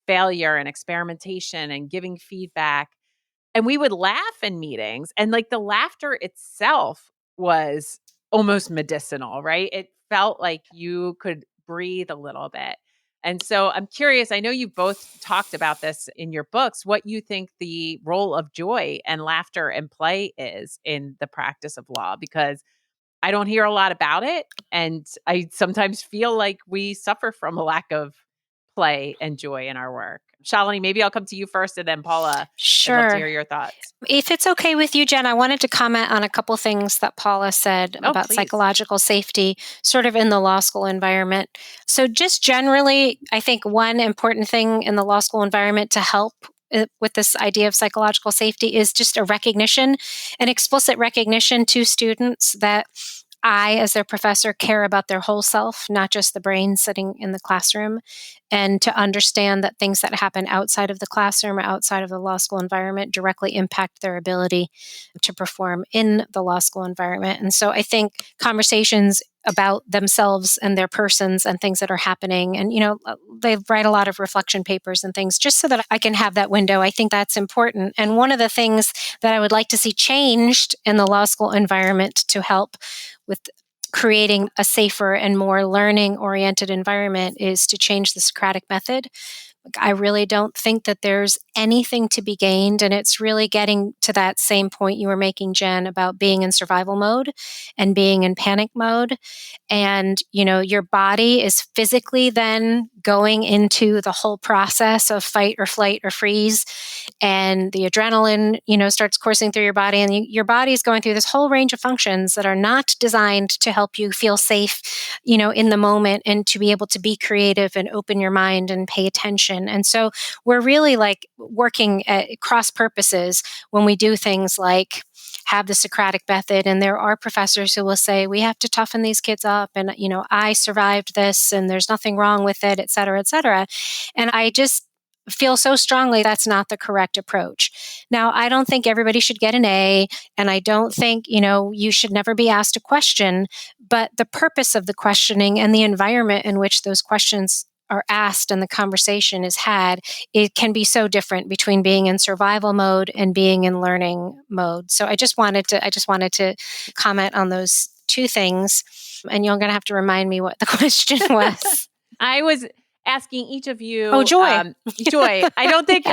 failure and experimentation and giving feedback. And we would laugh in meetings, and like the laughter itself was almost medicinal, right? It felt like you could breathe a little bit. And so I'm curious, I know you both talked about this in your books, what you think the role of joy and laughter and play is in the practice of law, because I don't hear a lot about it. And I sometimes feel like we suffer from a lack of play and joy in our work. Shailini, maybe I'll come to you first, and then Paula. Sure. I'd love to hear your thoughts. If it's okay with you, Jen, I wanted to comment on a couple things that Paula said about please. Psychological safety, sort of in the law school environment. So just generally, I think one important thing in the law school environment to help with this idea of psychological safety is just a recognition, an explicit recognition to students that I, as their professor, care about their whole self, not just the brain sitting in the classroom, and to understand that things that happen outside of the classroom or outside of the law school environment directly impact their ability to perform in the law school environment. And so I think conversations about themselves and their persons and things that are happening, and they write a lot of reflection papers and things just so that I can have that window. I think that's important. And one of the things that I would like to see changed in the law school environment to help with creating a safer and more learning-oriented environment is to change the Socratic method. I really don't think that there's anything to be gained, and it's really getting to that same point you were making, Jen, about being in survival mode and being in panic mode. And, your body is physically then going into the whole process of fight or flight or freeze. And the adrenaline, starts coursing through your body, and your body is going through this whole range of functions that are not designed to help you feel safe, in the moment, and to be able to be creative and open your mind and pay attention. And so we're really like working at cross purposes when we do things like have the Socratic method. And there are professors who will say, we have to toughen these kids up. And, I survived this and there's nothing wrong with it, et cetera, et cetera. And I just feel so strongly that's not the correct approach. Now, I don't think everybody should get an A, and I don't think, you should never be asked a question, but the purpose of the questioning and the environment in which those questions are asked and the conversation is had, it can be so different between being in survival mode and being in learning mode. So I just wanted to comment on those two things, and you're going to have to remind me what the question was. I was asking each of you. Oh, joy. Joy. I don't think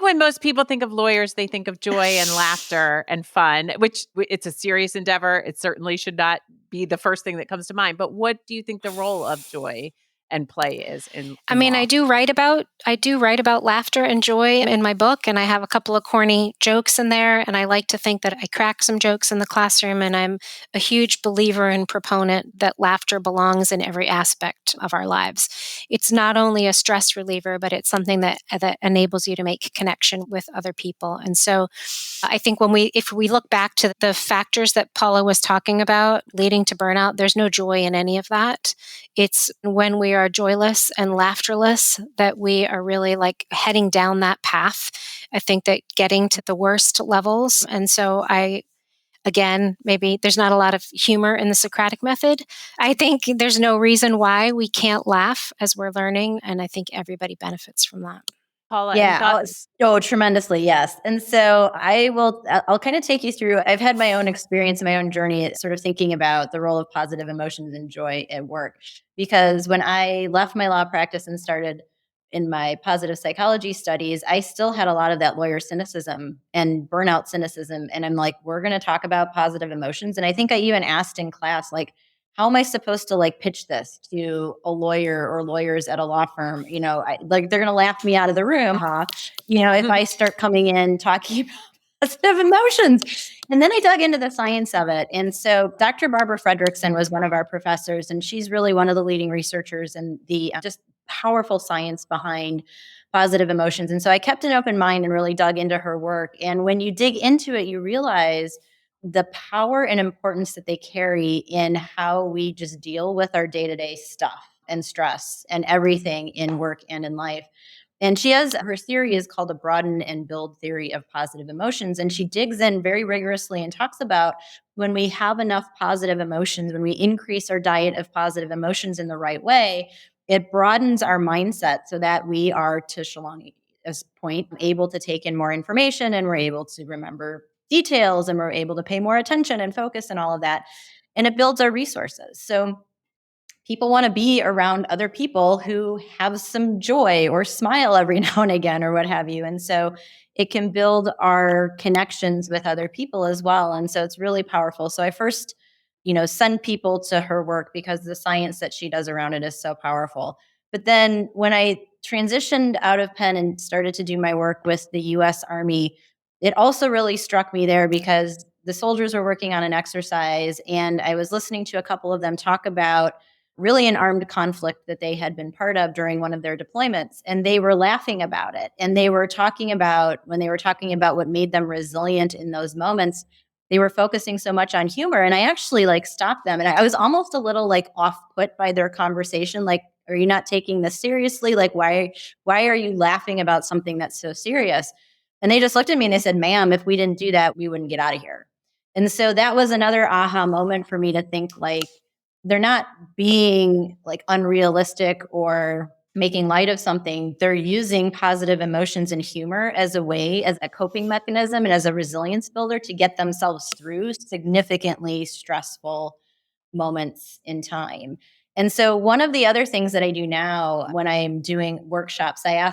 when most people think of lawyers, they think of joy and laughter and fun, which it's a serious endeavor. It certainly should not be the first thing that comes to mind. But what do you think the role of joy and play is in law? I do write about laughter and joy in my book, and I have a couple of corny jokes in there, and I like to think that I crack some jokes in the classroom, and I'm a huge believer and proponent that laughter belongs in every aspect of our lives. It's not only a stress reliever, but it's something that enables you to make connection with other people. And so I think if we look back to the factors that Paula was talking about leading to burnout, there's no joy in any of that. It's when we are joyless and laughterless that we are really like heading down that path. I think that getting to the worst levels. And so again, maybe there's not a lot of humor in the Socratic method. I think there's no reason why we can't laugh as we're learning. And I think everybody benefits from that. Paula, yeah, tremendously, yes. And so I'll kind of take you through, I've had my own experience, my own journey, sort of thinking about the role of positive emotions and joy at work. Because when I left my law practice and started in my positive psychology studies, I still had a lot of that lawyer cynicism and burnout cynicism. And I'm like, we're going to talk about positive emotions. And I think I even asked in class, like, how am I supposed to like pitch this to a lawyer or lawyers at a law firm? Like they're going to laugh me out of the room, if I start coming in talking about positive emotions. And then I dug into the science of it. And so Dr. Barbara Fredrickson was one of our professors, and she's really one of the leading researchers in the just powerful science behind positive emotions. And so I kept an open mind and really dug into her work. And when you dig into it, you realize the power and importance that they carry in how we just deal with our day-to-day stuff and stress and everything in work and in life. And her theory is called the broaden and build theory of positive emotions. And she digs in very rigorously and talks about when we have enough positive emotions, when we increase our diet of positive emotions in the right way, it broadens our mindset so that we are, to Shailini's point, able to take in more information, and we're able to remember details, and we're able to pay more attention and focus and all of that. And it builds our resources. So people want to be around other people who have some joy or smile every now and again or what have you. And so it can build our connections with other people as well. And so it's really powerful. So I first, send people to her work because the science that she does around it is so powerful. But then when I transitioned out of Penn and started to do my work with the US Army, it also really struck me there because the soldiers were working on an exercise, and I was listening to a couple of them talk about really an armed conflict that they had been part of during one of their deployments. And they were laughing about it. And they were talking about, when they were talking about what made them resilient in those moments, they were focusing so much on humor. And I actually like stopped them. And I was almost a little like off put by their conversation. Like, are you not taking this seriously? Like, why are you laughing about something that's so serious? And they just looked at me and they said, ma'am, if we didn't do that, we wouldn't get out of here. And so that was another aha moment for me to think like, they're not being like unrealistic or making light of something. They're using positive emotions and humor as a coping mechanism and as a resilience builder to get themselves through significantly stressful moments in time. And so one of the other things that I do now when I'm doing workshops, I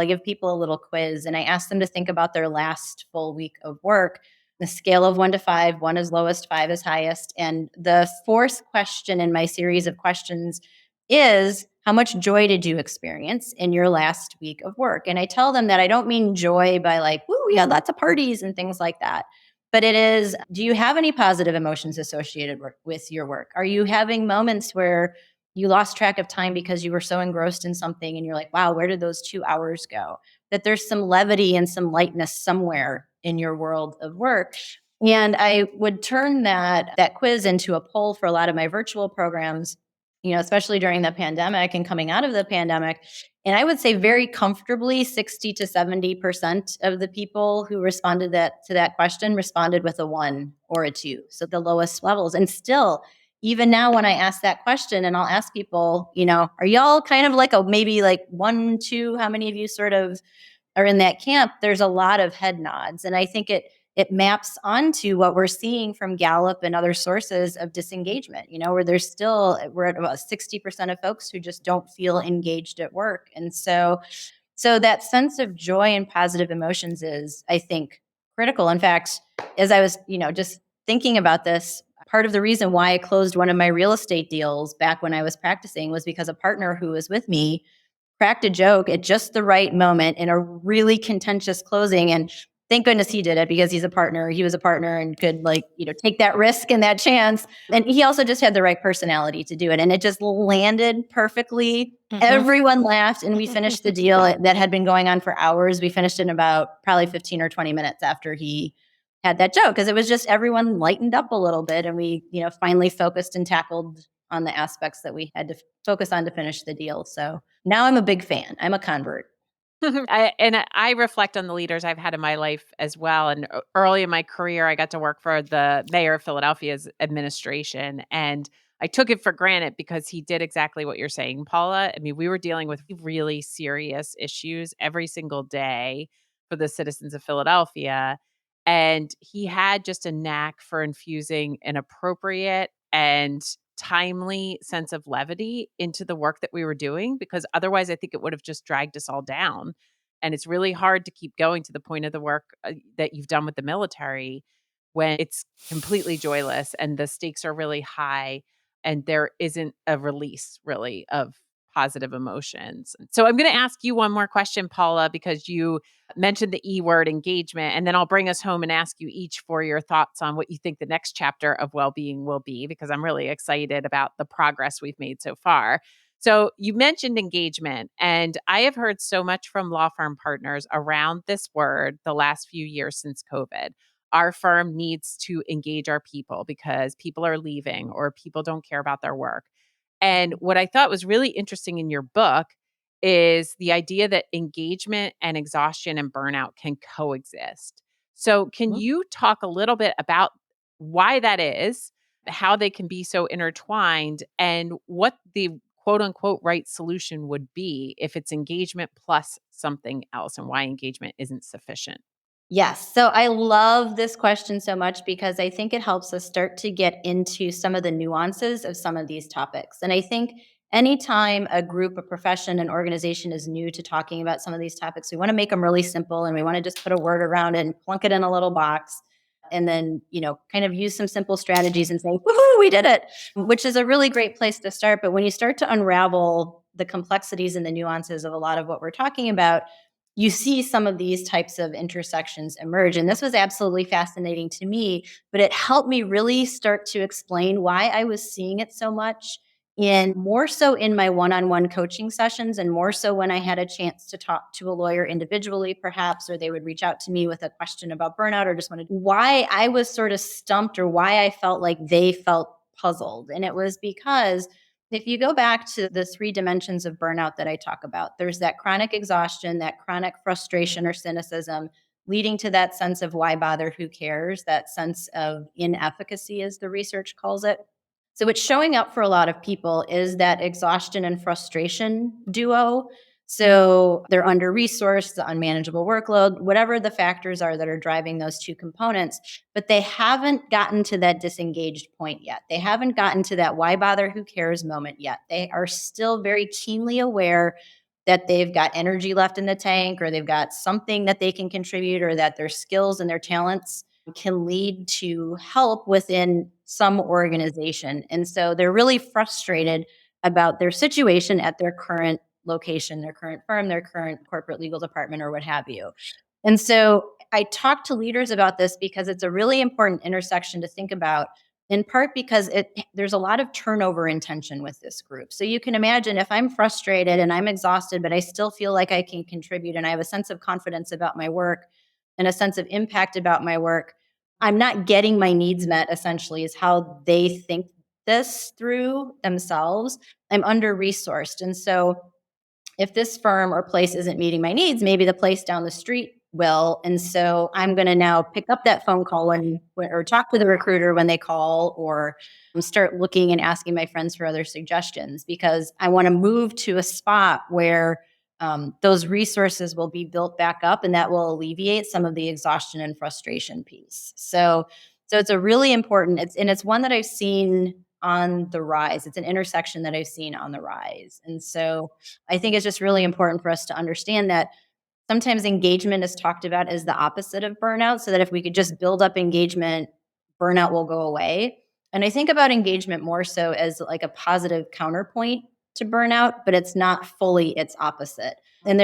give people a little quiz, and I ask them to think about their last full week of work. The scale of 1 to 5, 1 is lowest, 5 is highest. And the fourth question in my series of questions is, how much joy did you experience in your last week of work? And I tell them that I don't mean joy by like, woo, we had lots of parties and things like that. But it is, do you have any positive emotions associated with your work? Are you having moments where you lost track of time because you were so engrossed in something and you're like, wow, where did those 2 hours go? That there's some levity and some lightness somewhere in your world of work. And I would turn that quiz into a poll for a lot of my virtual programs, especially during the pandemic and coming out of the pandemic. And I would say very comfortably 60 to 70% of the people who responded to that question responded with a 1 or a 2. So the lowest levels. And still, even now when I ask that question and I'll ask people, are y'all kind of like maybe like 1, 2, how many of you sort of are in that camp? There's a lot of head nods. And I think it maps onto what we're seeing from Gallup and other sources of disengagement, where we're at about 60% of folks who just don't feel engaged at work. And so that sense of joy and positive emotions is, I think, critical. In fact, as I was, just thinking about this, part of the reason why I closed one of my real estate deals back when I was practicing was because a partner who was with me cracked a joke at just the right moment in a really contentious closing. And thank goodness he did it, because he's a partner. He was a partner and could take that risk and that chance. And he also just had the right personality to do it. And it just landed perfectly. Mm-hmm. Everyone laughed, and we finished the deal that had been going on for hours. We finished in about probably 15 or 20 minutes after he had that joke, because it was just everyone lightened up a little bit, and we, finally focused and tackled on the aspects that we had to focus on to finish the deal. So now I'm a big fan. I'm a convert. I reflect on the leaders I've had in my life as well. And early in my career, I got to work for the mayor of Philadelphia's administration. And I took it for granted because he did exactly what you're saying, Paula. I mean, we were dealing with really serious issues every single day for the citizens of Philadelphia. And he had just a knack for infusing an appropriate and timely sense of levity into the work that we were doing, because otherwise I think it would have just dragged us all down. And it's really hard to keep going to the point of the work that you've done with the military when it's completely joyless and the stakes are really high and there isn't a release really of positive emotions. So I'm going to ask you one more question, Paula, because you mentioned the E word, engagement, and then I'll bring us home and ask you each for your thoughts on what you think the next chapter of well-being will be, because I'm really excited about the progress we've made so far. So you mentioned engagement, and I have heard so much from law firm partners around this word the last few years since COVID. Our firm needs to engage our people because people are leaving or people don't care about their work. And what I thought was really interesting in your book is the idea that engagement and exhaustion and burnout can coexist. So, can Mhm. you talk a little bit about why that is, how they can be so intertwined, and what the quote unquote right solution would be if it's engagement plus something else, and why engagement isn't sufficient? Yes. So I love this question so much because I think it helps us start to get into some of the nuances of some of these topics. And I think anytime a group, a profession, an organization is new to talking about some of these topics, we want to make them really simple and we want to just put a word around it and plunk it in a little box. And then, kind of use some simple strategies and say, woohoo, we did it, which is a really great place to start. But when you start to unravel the complexities and the nuances of a lot of what we're talking about, you see some of these types of intersections emerge. And this was absolutely fascinating to me, but it helped me really start to explain why I was seeing it so much, and more so in my one-on-one coaching sessions, and more so when I had a chance to talk to a lawyer individually, perhaps, or they would reach out to me with a question about burnout or just wanted why I was sort of stumped or why I felt like they felt puzzled. And it was because if you go back to the three dimensions of burnout that I talk about, there's that chronic exhaustion, that chronic frustration or cynicism, leading to that sense of why bother, who cares, that sense of inefficacy, as the research calls it. So, what's showing up for a lot of people is that exhaustion and frustration duo. So, they're under resourced, the unmanageable workload, whatever the factors are that are driving those two components, but they haven't gotten to that disengaged point yet. They haven't gotten to that why bother, who cares moment yet. They are still very keenly aware that they've got energy left in the tank, or they've got something that they can contribute, or that their skills and their talents can lead to help within some organization. And so they're really frustrated about their situation at their current location, their current firm, their current corporate legal department, or what have you. And so I talk to leaders about this because it's a really important intersection to think about, in part because there's a lot of turnover in tension with this group. So you can imagine if I'm frustrated and I'm exhausted, but I still feel like I can contribute and I have a sense of confidence about my work and a sense of impact about my work, I'm not getting my needs met, essentially, is how they think this through themselves. I'm under resourced. And so if this firm or place isn't meeting my needs, maybe the place down the street will. And so I'm going to now pick up that phone call or talk to the recruiter when they call, or start looking and asking my friends for other suggestions, because I want to move to a spot where those resources will be built back up, and that will alleviate some of the exhaustion and frustration piece. So it's a really important, it's one that I've seen on the rise. It's an intersection that I've seen on the rise. And so I think it's just really important for us to understand that sometimes engagement is talked about as the opposite of burnout, so that if we could just build up engagement, burnout will go away. And I think about engagement more so as like a positive counterpoint to burnout, but it's not fully its opposite. And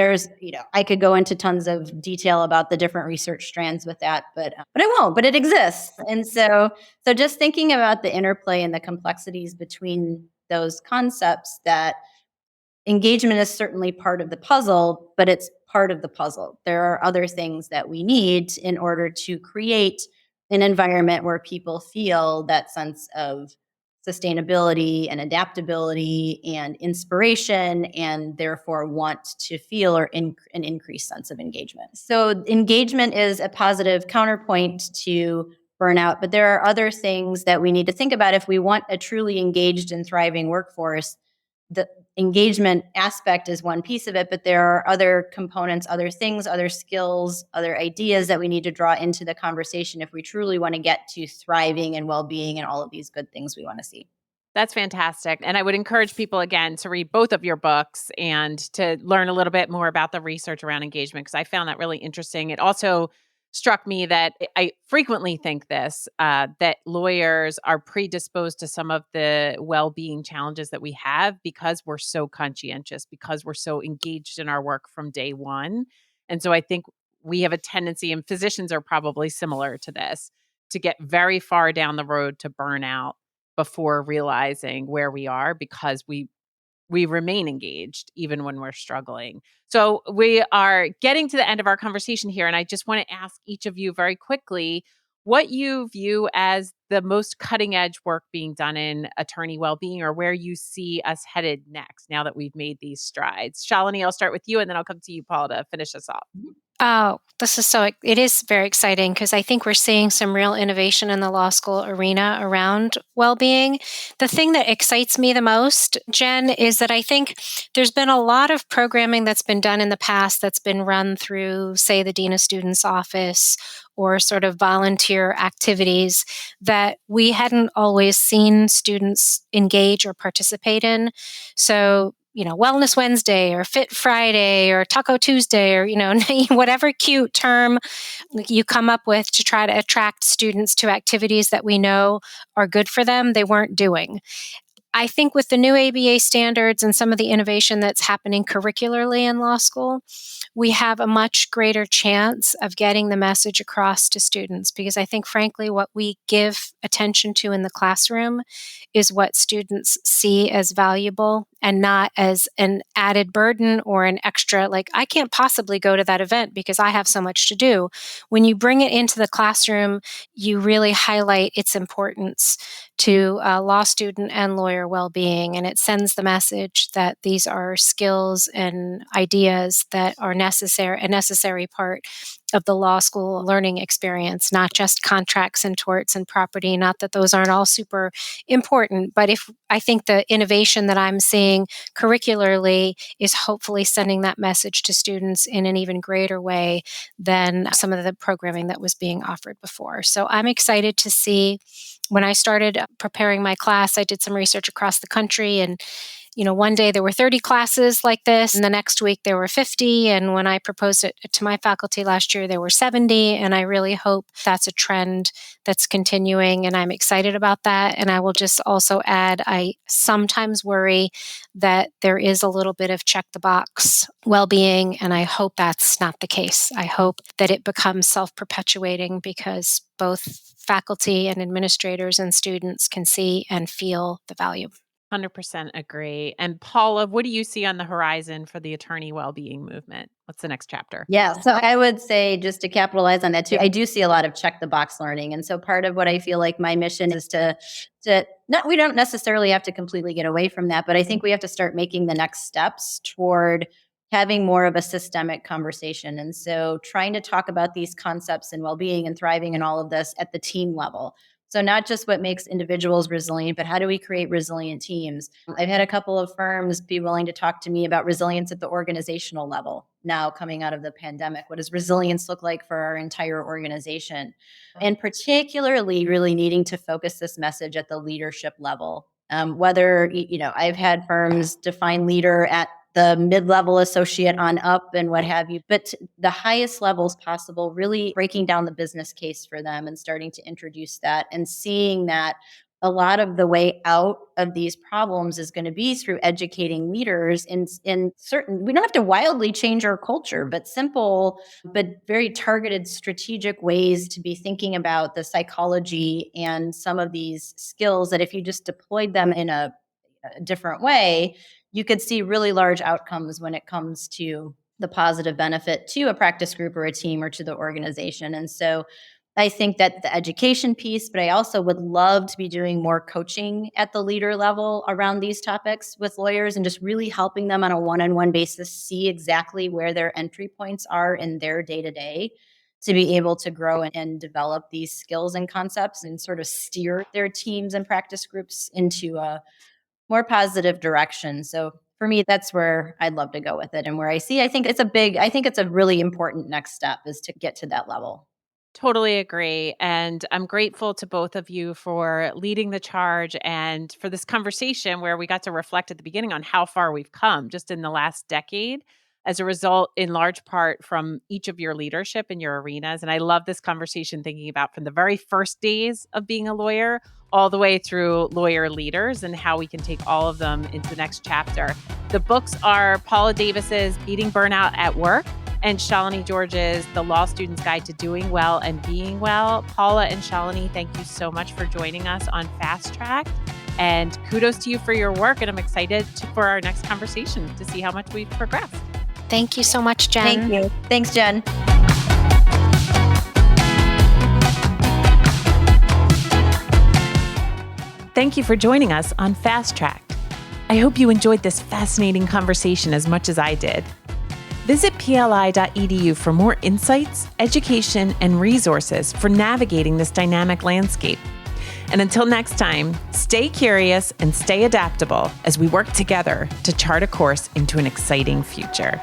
I could go into tons of detail about the different research strands with that, but I won't. But it exists, and so just thinking about the interplay and the complexities between those concepts, that engagement is certainly part of the puzzle, but it's part of the puzzle. There are other things that we need in order to create an environment where people feel that sense of sustainability and adaptability and inspiration, and therefore want to feel an increased sense of engagement. So engagement is a positive counterpoint to burnout, but there are other things that we need to think about if we want a truly engaged and thriving workforce. The engagement aspect is one piece of it, but there are other components, other things, other skills, other ideas that we need to draw into the conversation if we truly want to get to thriving and well-being and all of these good things we want to see. That's fantastic. And I would encourage people again to read both of your books and to learn a little bit more about the research around engagement because I found that really interesting. It also struck me that I frequently think this that lawyers are predisposed to some of the well being challenges that we have because we're so conscientious, because we're so engaged in our work from day one. And so I think we have a tendency, and physicians are probably similar to this, to get very far down the road to burnout before realizing where we are because we remain engaged even when we're struggling. So we are getting to the end of our conversation here and I just want to ask each of you very quickly what you view as the most cutting edge work being done in attorney well-being or where you see us headed next now that we've made these strides. Shalini, I'll start with you and then I'll come to you, Paul, to finish us off. Oh, it is very exciting because I think we're seeing some real innovation in the law school arena around well-being. The thing that excites me the most, Jen, is that I think there's been a lot of programming that's been done in the past that's been run through, say, the Dean of Students office or sort of volunteer activities that we hadn't always seen students engage or participate in. So Wellness Wednesday or Fit Friday or Taco Tuesday or, whatever cute term you come up with to try to attract students to activities that we know are good for them, they weren't doing. I think with the new ABA standards and some of the innovation that's happening curricularly in law school, we have a much greater chance of getting the message across to students because I think, frankly, what we give attention to in the classroom is what students see as valuable and not as an added burden or an extra, like, I can't possibly go to that event because I have so much to do. When you bring it into the classroom, you really highlight its importance to law student and lawyer well-being, and it sends the message that these are skills and ideas that are a necessary part of the law school learning experience, not just contracts and torts and property. Not that those aren't all super important, but I think the innovation that I'm seeing curricularly is hopefully sending that message to students in an even greater way than some of the programming that was being offered before. So I'm excited to see. When I started preparing my class, I did some research across the country and one day there were 30 classes like this, and the next week there were 50. And when I proposed it to my faculty last year, there were 70. And I really hope that's a trend that's continuing. And I'm excited about that. And I will just also add, I sometimes worry that there is a little bit of check the box well-being. And I hope that's not the case. I hope that it becomes self-perpetuating because both faculty and administrators and students can see and feel the value. 100% agree. And Paula, what do you see on the horizon for the attorney well-being movement? What's the next chapter? Yeah, so I would say, just to capitalize on that too, I do see a lot of check the box learning. And so part of what I feel like my mission is to not, we don't necessarily have to completely get away from that, but I think we have to start making the next steps toward having more of a systemic conversation. And so trying to talk about these concepts and well-being and thriving and all of this at the team level. So not just what makes individuals resilient, but how do we create resilient teams? I've had a couple of firms be willing to talk to me about resilience at the organizational level now coming out of the pandemic. What does resilience look like for our entire organization? And particularly really needing to focus this message at the leadership level. Whether, I've had firms define leader at the mid-level associate on up and what have you, but the highest levels possible, really breaking down the business case for them and starting to introduce that and seeing that a lot of the way out of these problems is going to be through educating leaders in certain, we don't have to wildly change our culture, but simple, but very targeted strategic ways to be thinking about the psychology and some of these skills that if you just deployed them in a different way, you could see really large outcomes when it comes to the positive benefit to a practice group or a team or to the organization. And so I think that the education piece, but I also would love to be doing more coaching at the leader level around these topics with lawyers and just really helping them on a one-on-one basis see exactly where their entry points are in their day-to-day to be able to grow and develop these skills and concepts and sort of steer their teams and practice groups into a more positive direction. So for me, that's where I'd love to go with it and where I think it's a really important next step is to get to that level. Totally agree. And I'm grateful to both of you for leading the charge and for this conversation where we got to reflect at the beginning on how far we've come just in the last decade as a result, in large part, from each of your leadership in your arenas. And I love this conversation thinking about from the very first days of being a lawyer all the way through lawyer leaders and how we can take all of them into the next chapter. The books are Paula Davis's Beating Burnout at Work and Shailini George's The Law Student's Guide to Doing Well and Being Well. Paula and Shailini, thank you so much for joining us on Fast Track. And kudos to you for your work. And I'm excited for our next conversation to see how much we've progressed. Thank you so much, Jen. Thank you. Thanks, Jen. Thank you for joining us on Fast Track. I hope you enjoyed this fascinating conversation as much as I did. Visit pli.edu for more insights, education, and resources for navigating this dynamic landscape. And until next time, stay curious and stay adaptable as we work together to chart a course into an exciting future.